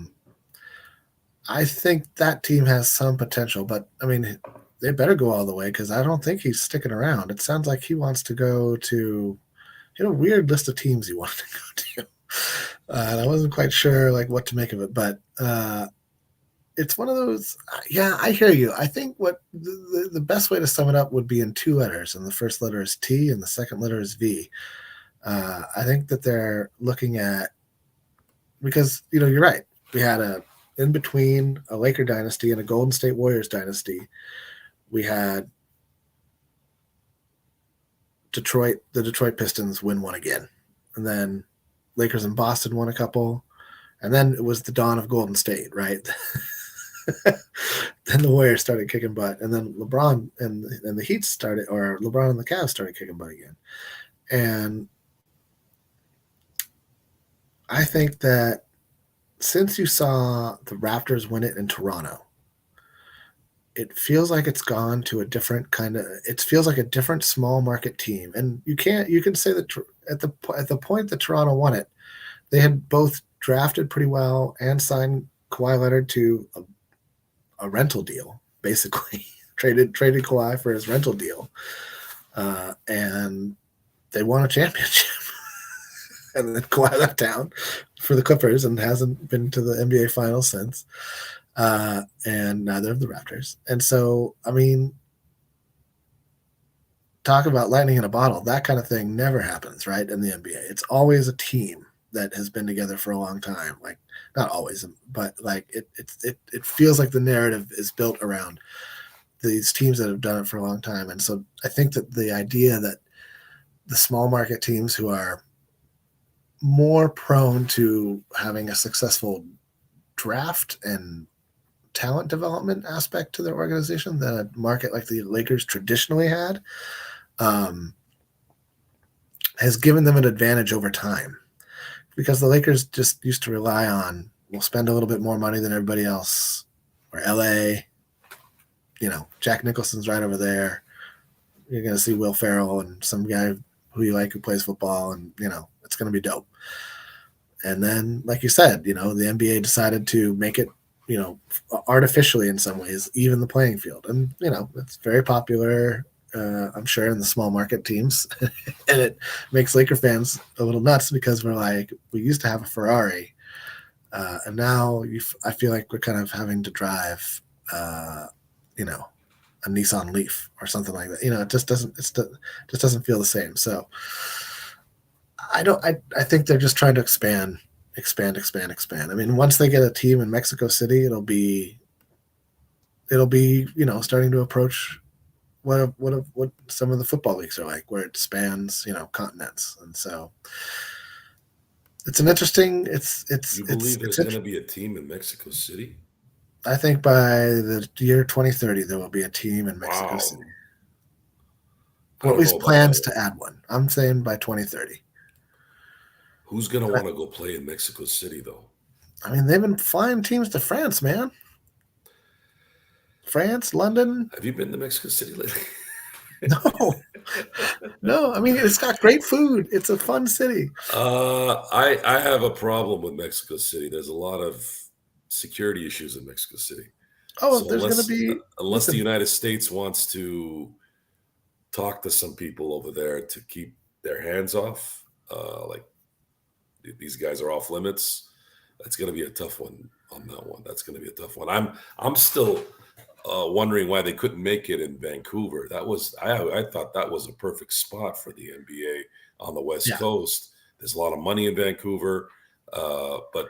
think that team has some potential. But I mean, they better go all the way because I don't think he's sticking around. It sounds like he wants to go to. He had a weird list of teams he wanted to go to. And I wasn't quite sure like what to make of it, but it's one of those. Yeah, I hear you. I think what the best way to sum it up would be in two letters, and the first letter is T, and the second letter is V. I think that they're looking at because you're right. We had in between a Laker dynasty and a Golden State Warriors dynasty. We had the Detroit Pistons win one again, and then Lakers and Boston won a couple, and then it was the dawn of Golden State, right? Then the Warriors started kicking butt, and then LeBron and the Heat started, or LeBron and the Cavs started kicking butt again. And I think that since you saw the Raptors win it in Toronto, it feels like it's gone to a different it feels like a different small market team. And you can say that at the point that Toronto won it, they had both drafted pretty well and signed Kawhi Leonard to a rental deal, basically traded Kawhi for his rental deal. And they won a championship. And then Kawhi left town for the Clippers and hasn't been to the NBA Finals since. And neither of the Raptors. And so, I mean, talk about lightning in a bottle. That kind of thing never happens, right, in the NBA. It's always a team that has been together for a long time. Like, not always, but like it feels like the narrative is built around these teams that have done it for a long time. And so I think that the idea that the small market teams who are more prone to having a successful draft and talent development aspect to their organization than a market like the Lakers traditionally had, has given them an advantage over time, because the Lakers just used to rely on, we'll spend a little bit more money than everybody else, or LA, Jack Nicholson's right over there. You're going to see Will Ferrell and some guy who you like who plays football, and it's going to be dope. And then, like you said, the NBA decided to make it artificially in some ways, even the playing field. And, it's very popular, I'm sure, in the small market teams. And it makes Laker fans a little nuts because we're like, we used to have a Ferrari. And now I feel like we're kind of having to drive, a Nissan Leaf or something like that. It just doesn't feel the same. So I think they're just trying to expand. I mean, once they get a team in Mexico City, it'll be it'll be, starting to approach what some of the football leagues are like, where it spans, continents. And so it's an interesting, You believe there's going to be a team in Mexico City? I think by the year 2030, there will be a team in Mexico City. Or at least plans to add one. I'm saying by 2030. Who's going to want to go play in Mexico City, though? I mean, they've been flying teams to France, man. France, London. Have you been to Mexico City lately? No. I mean, it's got great food. It's a fun city. I have a problem with Mexico City. There's a lot of security issues in Mexico City. Oh, so there's going to be unless the United States wants to talk to some people over there to keep their hands off, like these guys are off limits. That's going to be a tough one on that one. That's going to be a tough one. I'm still wondering why they couldn't make it in Vancouver. That was I thought that was a perfect spot for the NBA on the West Coast. There's a lot of money in Vancouver, but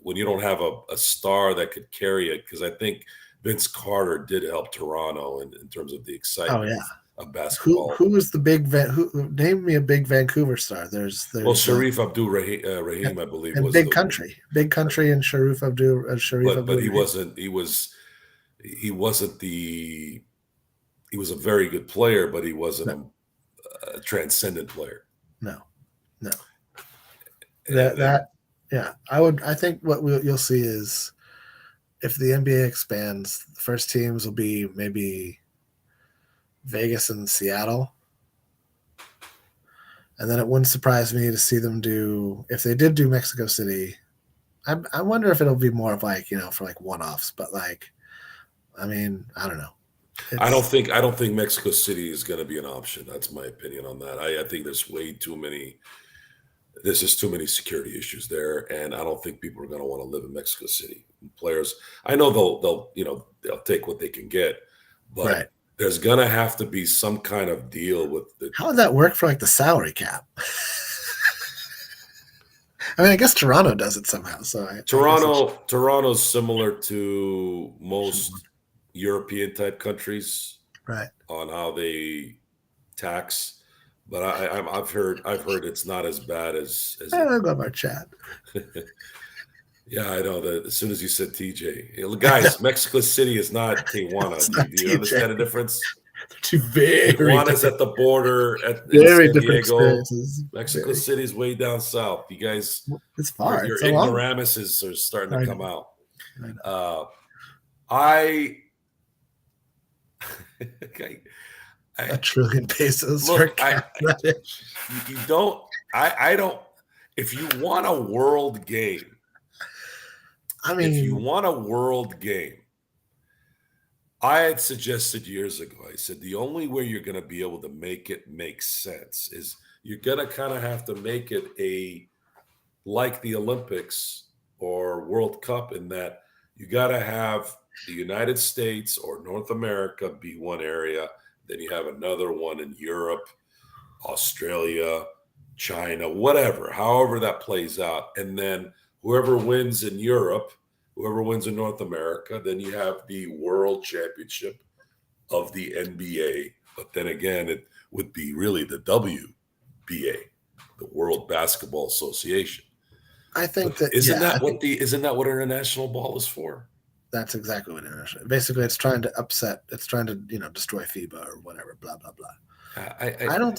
when you don't have a star that could carry it, because I think Vince Carter did help Toronto in terms of the excitement of basketball. Who was the big name me a big Vancouver star? There's Sharif Abdul-Rahim, I believe, and was Big Country, and Sharif Abdul-Rahim. But he wasn't. He was a very good player, but he wasn't a transcendent player. No. I think what you'll see is if the NBA expands, the first teams will be maybe Vegas and Seattle. And then it wouldn't surprise me to see them if they did do Mexico City. I wonder if it'll be more of for one-offs, but I mean, I don't know. I don't think Mexico City is going to be an option. That's my opinion on that. I think there's just too many security issues there, and I don't think people are going to want to live in Mexico City. Players, I know they'll take what they can get, but there's going to have to be some kind of deal with the. How would that work for the salary cap? I mean, I guess Toronto does it somehow. So Toronto's similar to most European type countries, right? On how they tax, but I've heard it's not as bad as. I love our chat. Yeah, I know that. As soon as you said TJ, guys, Mexico City is not Tijuana. Do you understand the difference? Two very Tijuana's at the border very different experiences. Mexico City's way down south. You guys, it's far. Your ignoramuses are starting to come out. $1 trillion pesos. Look, you don't. I don't. If you want a world game. I mean, if you want a world game, I had suggested years ago, I said, the only way you're going to be able to make it make sense is you're going to kind of have to make it like the Olympics or World Cup, in that you got to have the United States or North America be one area. Then you have another one in Europe, Australia, China, whatever, however that plays out. And then whoever wins in Europe, whoever wins in North America, then you have the World Championship of the NBA. But then again, it would be really the WBA, the World Basketball Association. I think isn't that what international ball is for? That's exactly what international. Basically, it's trying to upset. It's trying to destroy FIBA or whatever. Blah blah blah. I don't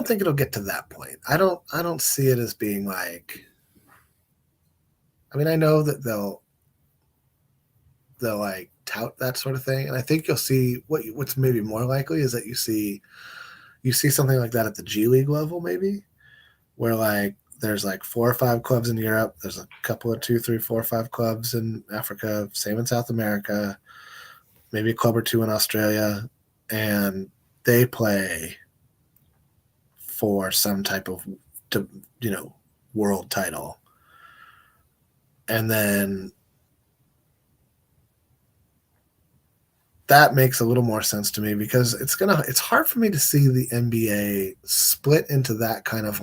think it'll get to that point. I don't see it as being like. I mean, I know that they'll tout that sort of thing, and I think you'll see what's maybe more likely is that you see something like that at the G League level, maybe, where there's 4 or 5 clubs in Europe, there's a couple of 2, 3, 4, 5 clubs in Africa, same in South America, maybe a club or 2 in Australia, and they play for some type of world title. And then that makes a little more sense to me, because it's hard for me to see the NBA split into that kind of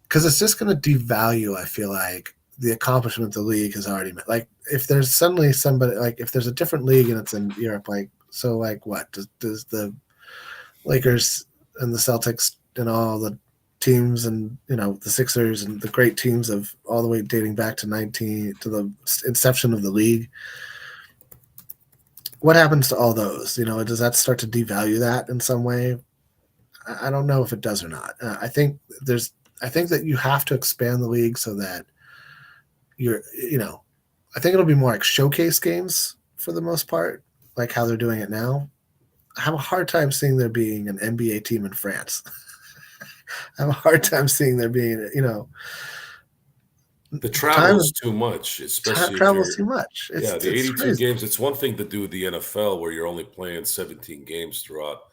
because it's just going to devalue, I feel like, the accomplishment the league has already made. Like if there's suddenly somebody, like if there's a different league and it's in Europe, like so like what does the Lakers and the Celtics and all the teams and the Sixers and the great teams of all the way dating back to the inception of the league, what happens to all those? Does that start to devalue that in some way? I don't know if it does or not. I think that you have to expand the league so that I think it'll be more like showcase games for the most part, like how they're doing it now. I have a hard time seeing there being an NBA team in France. I have a hard time seeing there being, the travel is too much, especially travel is too much. The 82 crazy. games. It's one thing to do the NFL where you're only playing 17 games throughout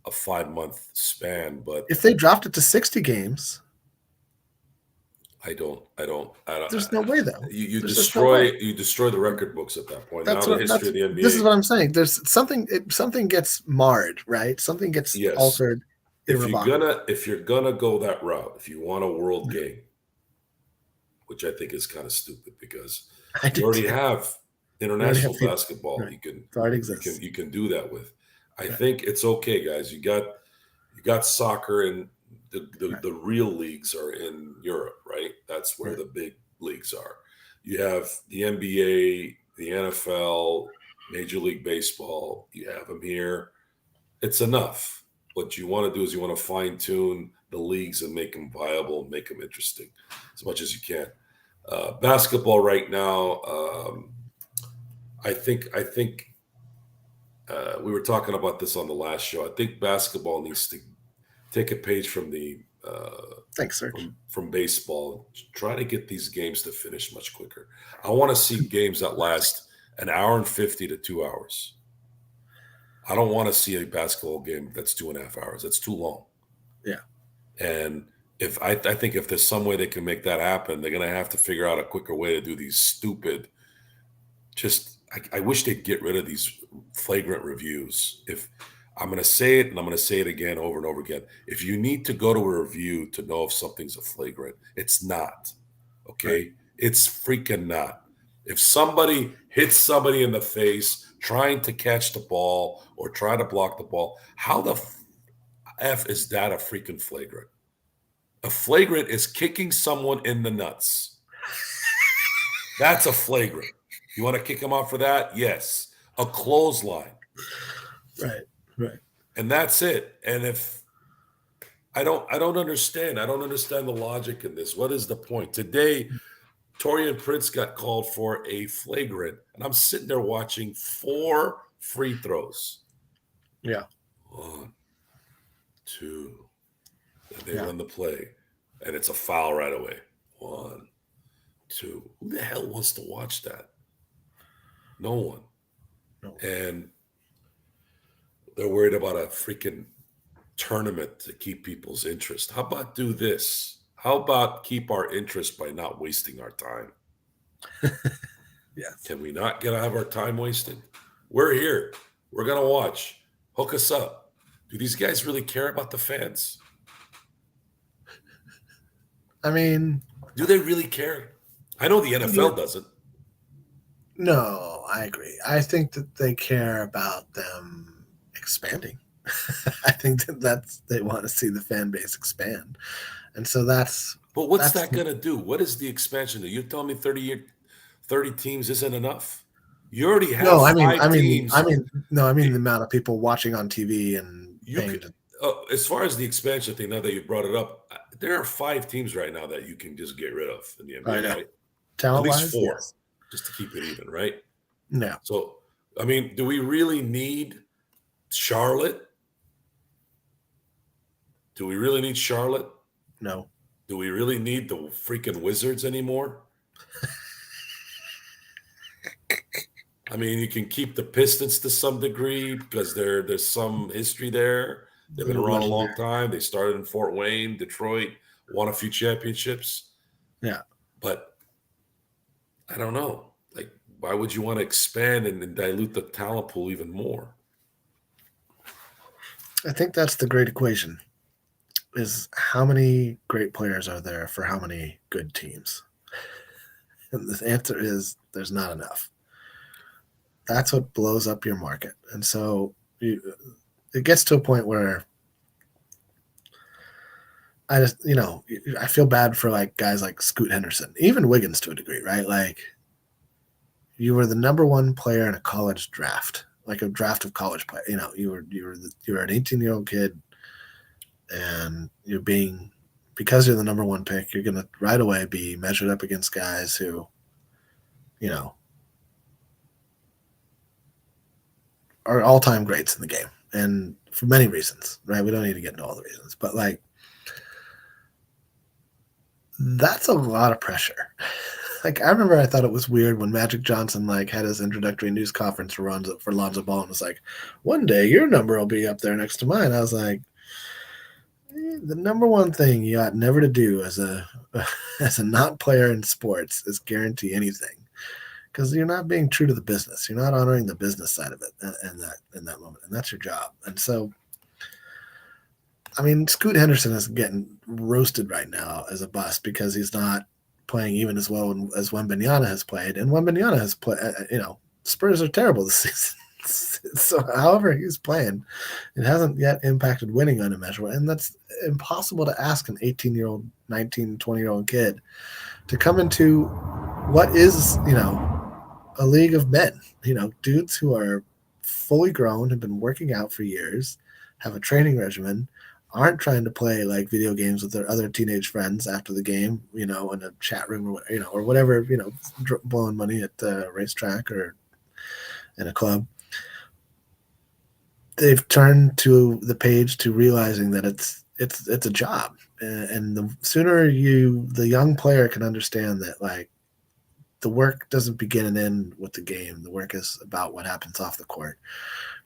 a 5-month span, but if they dropped it to 60 games, I don't. There's no way though. You destroy the record books at that point. Now the history of the NBA. This is what I'm saying. There's something gets marred, right? Something gets altered. If you're gonna go that route, if you want a world game, which I think is kind of stupid because you already have international basketball. Right. You can do that with. I think it's okay, guys. You got soccer and the real leagues are in Europe, right? That's where the big leagues are. You have the NBA, the NFL, Major League Baseball. You have them here. It's enough. What you want to do is you want to fine tune the leagues and make them viable, make them interesting as much as you can. Basketball right now, I think we were talking about this on the last show. I think basketball needs to take a page from the thanks, Serge. From baseball. Try to get these games to finish much quicker. I want to see games that last an hour and 50 to 2 hours. I don't want to see a basketball game that's 2.5 hours. That's too long. Yeah. And if I think if there's some way they can make that happen, they're going to have to figure out a quicker way to do these stupid. I wish they'd get rid of these flagrant reviews. If I'm going to say it and I'm going to say it again over and over again. If you need to go to a review to know if something's a flagrant, it's not. Okay? Right. It's freaking not. If somebody hits somebody in the face trying to catch the ball or try to block the ball, how the F is that a freaking flagrant? A flagrant is kicking someone in the nuts. That's a flagrant. You want to kick him out for that? Yes. A clothesline. Right. And that's it. And if I don't understand. I don't understand the logic in this. What is the point? Today, Taurean Prince got called for a flagrant, and I'm sitting there watching 4 free throws. Yeah. 1, 2. And they run the play, and it's a foul right away. 1, 2. Who the hell wants to watch that? No one. No. And they're worried about a freaking tournament to keep people's interest. How about do this? How about keep our interest by not wasting our time? Yes. Can we not have our time wasted? We're here. We're going to watch. Hook us up. Do these guys really care about the fans? I mean, do they really care? I know the NFL doesn't. No, I agree. I think that they care about them expanding. I think that's they want to see the fan base expand. And so that's. But what's that going to do? What is the expansion? You're telling me 30 teams isn't enough? You already have teams. I mean the amount of people watching on TV and as far as the expansion thing, now that you brought it up, there are 5 teams right now that you can just get rid of in the NBA, right? At least 4, just to keep it even, right? No. So, I mean, do we really need Charlotte? Do we really need Charlotte? No. Do we really need the freaking Wizards anymore? I mean, you can keep the Pistons to some degree because there's some history there. They've been around a long time. They started in Fort Wayne, Detroit, won a few championships. Yeah. But I don't know. Like, why would you want to expand and dilute the talent pool even more? I think that's the great equation. Is how many great players are there for how many good teams? And the answer is there's not enough. That's what blows up your market. And so it gets to a point where I just, I feel bad for like guys like Scoot Henderson, even Wiggins to a degree, right? Like you were the number one player in a college draft, like a draft of college play. You were an 18-year-old kid, and because you're the number one pick, you're gonna right away be measured up against guys who, are all-time greats in the game, and for many reasons, right? We don't need to get into all the reasons, but like that's a lot of pressure. Like I remember I thought it was weird when Magic Johnson like had his introductory news conference for Lonzo Ball and was like, one day your number will be up there next to mine. I was like, the number one thing you ought never to do as a not player in sports is guarantee anything, because you're not being true to the business. You're not honoring the business side of it in that moment, and that's your job. And so, I mean, Scoot Henderson is getting roasted right now as a bust because he's not playing even as well as Wembanyama has played, and Wembanyama has played. Spurs are terrible this season. So however he's playing, it hasn't yet impacted winning on a measure, and that's impossible to ask an 18-year-old, 19, 20-year-old kid to come into what is, a league of men, dudes who are fully grown, have been working out for years, have a training regimen, aren't trying to play like video games with their other teenage friends after the game, in a chat room or whatever, blowing money at the racetrack or in a club. They've turned to the page to realizing that it's a job, and the sooner the young player can understand that like the work doesn't begin and end with the game. The work is about what happens off the court.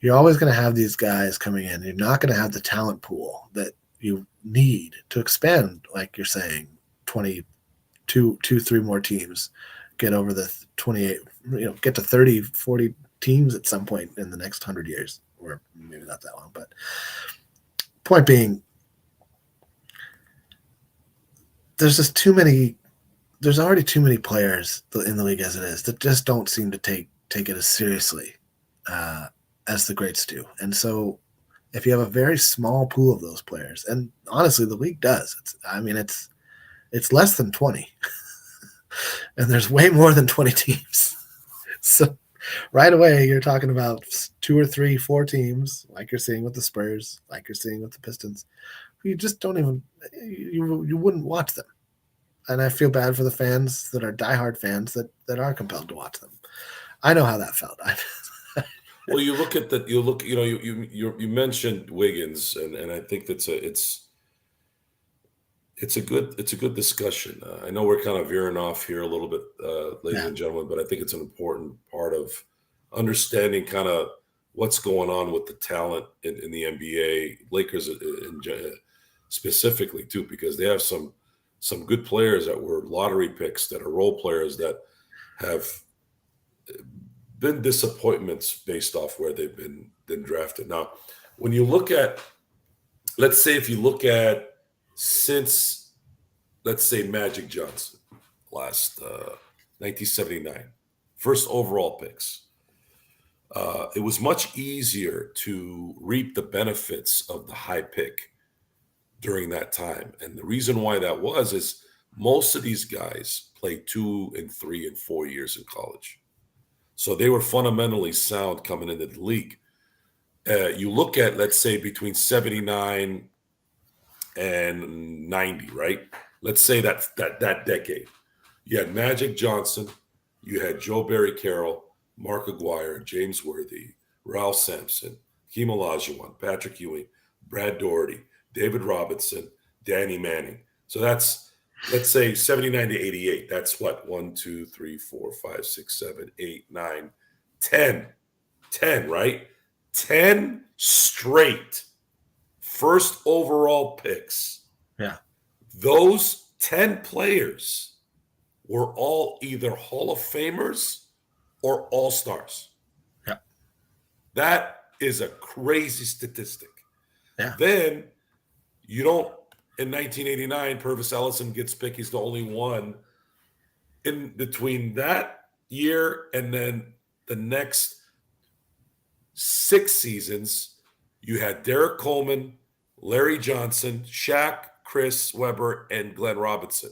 You're always going to have these guys coming in. You're not going to have the talent pool that you need to expand, like you're saying, 3 more teams, get over the 28, get to 30, 40 teams at some point in the next 100 years, or maybe not that long. But point being, there's already too many players in the league as it is that just don't seem to take it as seriously as the greats do. And so if you have a very small pool of those players, and honestly, the league does, it's less than 20 and there's way more than 20 teams. So right away, you're talking about 2 or 3, 4 teams, like you're seeing with the Spurs, like you're seeing with the Pistons. You just don't even, you wouldn't watch them. And I feel bad for the fans that are diehard fans that are compelled to watch them. I know how that felt. Well, you mentioned Wiggins, and I think it's a good discussion. I know we're kind of veering off here a little bit, ladies and gentlemen, but I think it's an important part of understanding kind of what's going on with the talent in the NBA, Lakers specifically too, because they have some good players that were lottery picks that are role players that have been disappointments based off where they've been drafted. Now, when you look at, let's say if you look at since, let's say Magic Johnson, last 1979, first overall picks, it was much easier to reap the benefits of the high pick during that time. And the reason why that is most of these guys played 2 and 3 and 4 years in college. So they were fundamentally sound coming into the league. You look at, let's say, between 79 and 90, right? Let's say that decade. You had Magic Johnson, you had Joe Barry Carroll, Mark Aguirre, James Worthy, Ralph Sampson, Hakeem Olajuwon, Patrick Ewing, Brad Daugherty, David Robinson, Danny Manning. So that's, let's say, 79 to 88. That's what? 1, 2, 3, 4, 5, 6, 7, 8, 9, 10. 10, right? 10 straight first overall picks. Yeah. Those 10 players were all either Hall of Famers or All-Stars. Yeah. That is a crazy statistic. Yeah. Then you don't, in 1989, Purvis Ellison gets picked. He's the only one in between that year and then the next 6 seasons, you had Derek Coleman, Larry Johnson, Shaq, Chris Webber, and Glenn Robinson.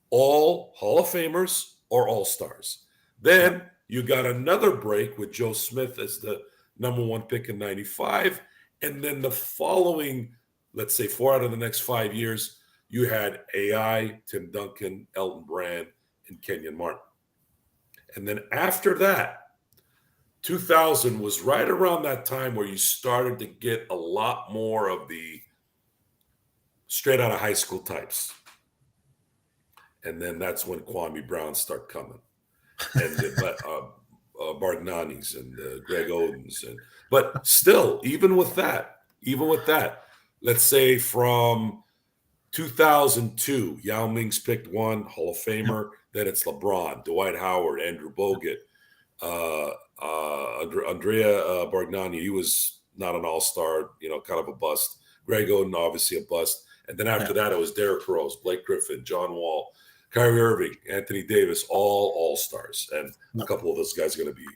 All Hall of Famers or All-Stars. Then you got another break with Joe Smith as the number 1 pick in 95. And then the following, let's say 4 out of the next 5 years, you had AI, Tim Duncan, Elton Brand, and Kenyon Martin. And then after that, 2000 was right around that time where you started to get a lot more of the straight out of high school types. And then that's when Kwame Browns start coming. And the Bargnanis and Greg Odens. But still, even with that, let's say from 2002, Yao Ming's picked 1, Hall of Famer. Then it's LeBron, Dwight Howard, Andrew Bogut, Andrea Bargnani. He was not an all-star, kind of a bust. Greg Oden, obviously a bust. And then after that, it was Derrick Rose, Blake Griffin, John Wall, Kyrie Irving, Anthony Davis, all all-stars. And a couple of those guys are going to be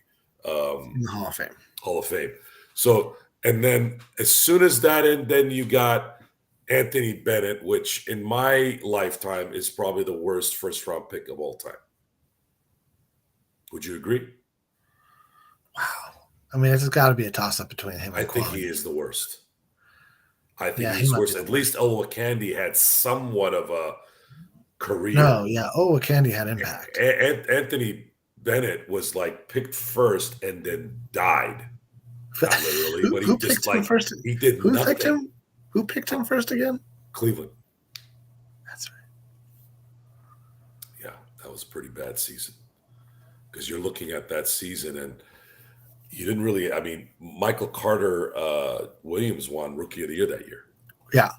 in the Hall of Fame. Hall of Fame. So, and then as soon as that ended, then you got Anthony Bennett, which in my lifetime is probably the worst first-round pick of all time. Would you agree? Wow. I mean, it's got to be a toss-up between him and I think he is the worst. I think he's worse. At least Olowokandi had somewhat of a career. No, yeah. Olowokandi had impact. Anthony Bennett was like picked first and then died. Not literally, but he just like first? He did Who nothing. Picked him? Who picked him first again? Cleveland. That's right. Yeah, that was a pretty bad season. Because you're looking at that season and you didn't really, I mean, Michael Carter Williams won Rookie of the Year that year. Yeah.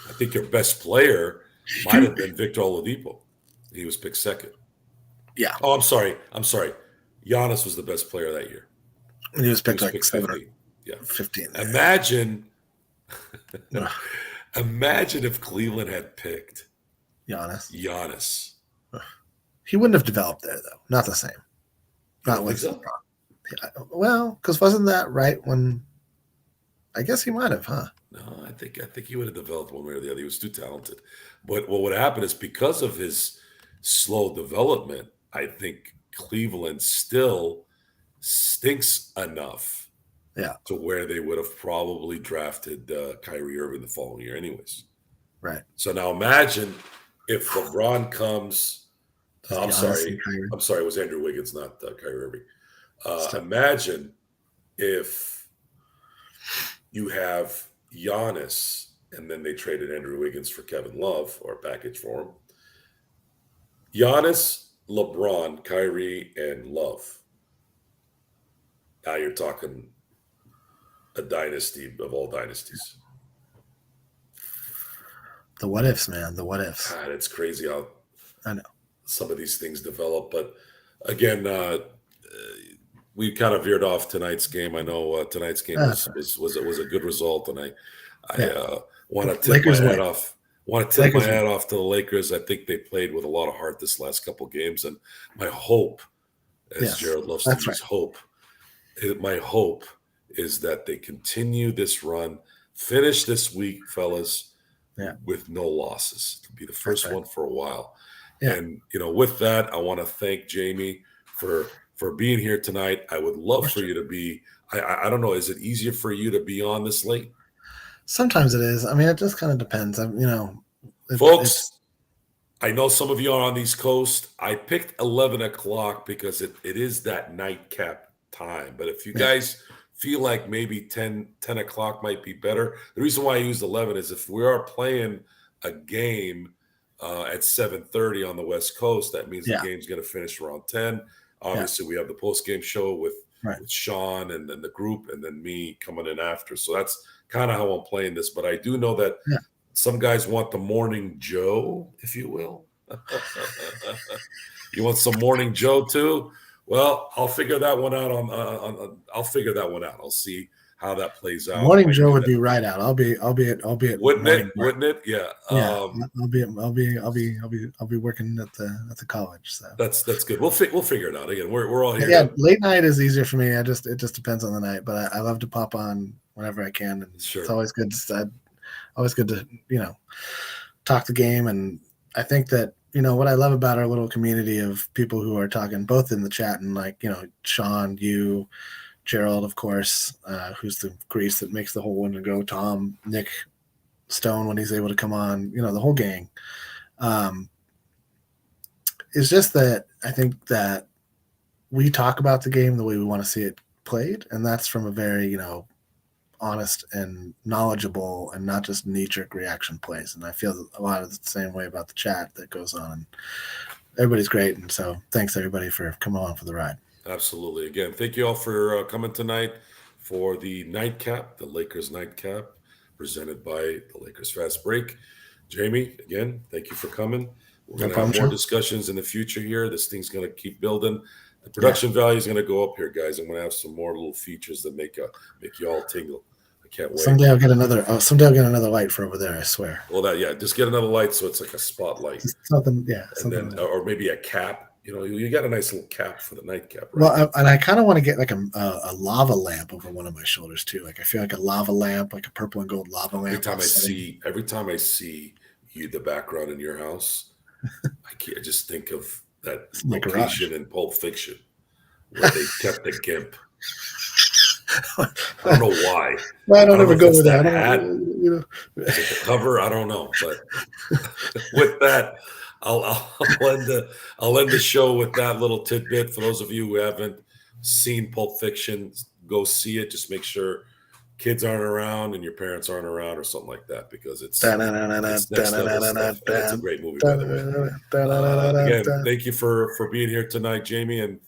I think your best player might have been Victor Oladipo. He was picked second. Yeah. Oh, I'm sorry. Giannis was the best player that year. He was picked like 15. Yeah. 15. Imagine if Cleveland had picked Giannis. He wouldn't have developed there, though. Not the same. Not with LeBron. Yeah, well, because wasn't that right when? I guess he might have, huh? No, I think he would have developed one way or the other. He was too talented. But what would happen is because of his slow development, I think Cleveland still stinks enough, to where they would have probably drafted Kyrie Irving the following year, anyways. Right. So now imagine if LeBron comes. I'm sorry, it was Andrew Wiggins, not Kyrie Irving. Imagine if you have Giannis and then they traded Andrew Wiggins for Kevin Love or a package for him. Giannis, LeBron, Kyrie, and Love. Now you're talking a dynasty of all dynasties. The what ifs, man. The what ifs. God, it's crazy how I know some of these things develop. But again, we kind of veered off tonight's game. I know tonight's game was a good result, and I want to tip my hat off. Want to tip my hat off to the Lakers. I think they played with a lot of heart this last couple of games, and my hope, as Jared loves to use hope, my hope is that they continue this run, finish this week, fellas, with no losses. To be the first one for a while. Yeah. And with that, I want to thank Jamie for being here tonight. I would love for you to be. I don't know. Is it easier for you to be on this late? Sometimes it is. I mean, it just kind of depends. Folks, I know some of you are on the East Coast. I picked 11 o'clock because it is that nightcap time. But if you guys feel like maybe 10 o'clock might be better, the reason why I used 11 is if we are playing a game at 7:30 on the West Coast, that means the game's going to finish around 10. Obviously, we have the post-game show with Sean and then the group and then me coming in after. So that's kind of how I'm playing this. But I do know that some guys want the morning Joe, if you will. You want some morning Joe too? Well, I'll figure that one out I'll figure that one out. I'll see how that plays out. Morning Joe would be right out. I'll be at Wouldn't it? Wouldn't it? Yeah. Yeah. I'll be working at the college. So that's good. We'll figure it out. Again, we're all here. Yeah, late night is easier for me. It just depends on the night, but I love to pop on whenever I can, and sure. It's always good to talk the game. And I think that what I love about our little community of people who are talking both in the chat and Sean, you, Gerald, of course, who's the grease that makes the whole one to go, Tom, Nick, Stone when he's able to come on, the whole gang. It's just that I think that we talk about the game the way we want to see it played, and that's from a very honest and knowledgeable and not just knee-jerk reaction plays. And I feel a lot of the same way about the chat that goes on. Everybody's great, and so thanks everybody for coming on for the ride. Absolutely. Again, thank you all for coming tonight for the Nightcap, the Lakers Nightcap, presented by the Lakers Fast Break. Jamie, again, thank you for coming. We're going to have more discussions in the future here. This thing's going to keep building. The production value is going to go up here, guys. I'm going to have some more little features that make you all tingle. I can't wait. Someday I'll get another light for over there, I swear. Well, just get another light so it's like a spotlight. Something, or maybe a cap. You got a nice little cap for the nightcap, right? Well, and I kind of want to get like a lava lamp over one of my shoulders too. Like I feel like a lava lamp, like a purple and gold lava lamp. Every time I see you, the background in your house, I just think of that location in Pulp Fiction where they kept the gimp. I don't know why. Well, I don't ever go with that. Is it the cover? I don't know. But with that, I'll end the show with that little tidbit. For those of you who haven't seen Pulp Fiction, go see it. Just make sure kids aren't around and your parents aren't around or something like that, because it's next level stuff. It's a great movie, by the way. Again, thank you for being here tonight, Jamie, and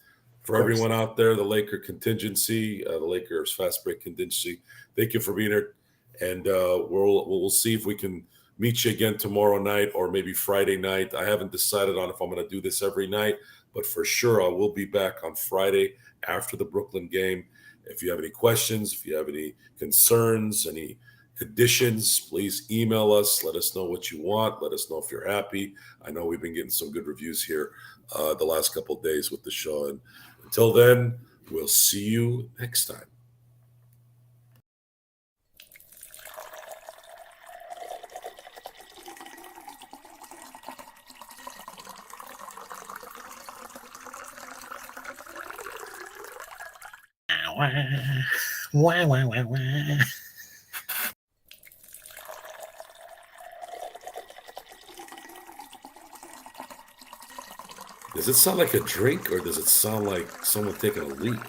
for everyone out there, the Laker contingency, the Lakers Fast Break contingency. Thank you for being here, and we'll see if we can meet you again tomorrow night or maybe Friday night. I haven't decided on if I'm going to do this every night, but for sure I will be back on Friday after the Brooklyn game. If you have any questions, if you have any concerns, any additions, please email us. Let us know what you want. Let us know if you're happy. I know we've been getting some good reviews here the last couple of days with the show. And until then, we'll see you next time. Does it sound like a drink, or does it sound like someone taking a leak?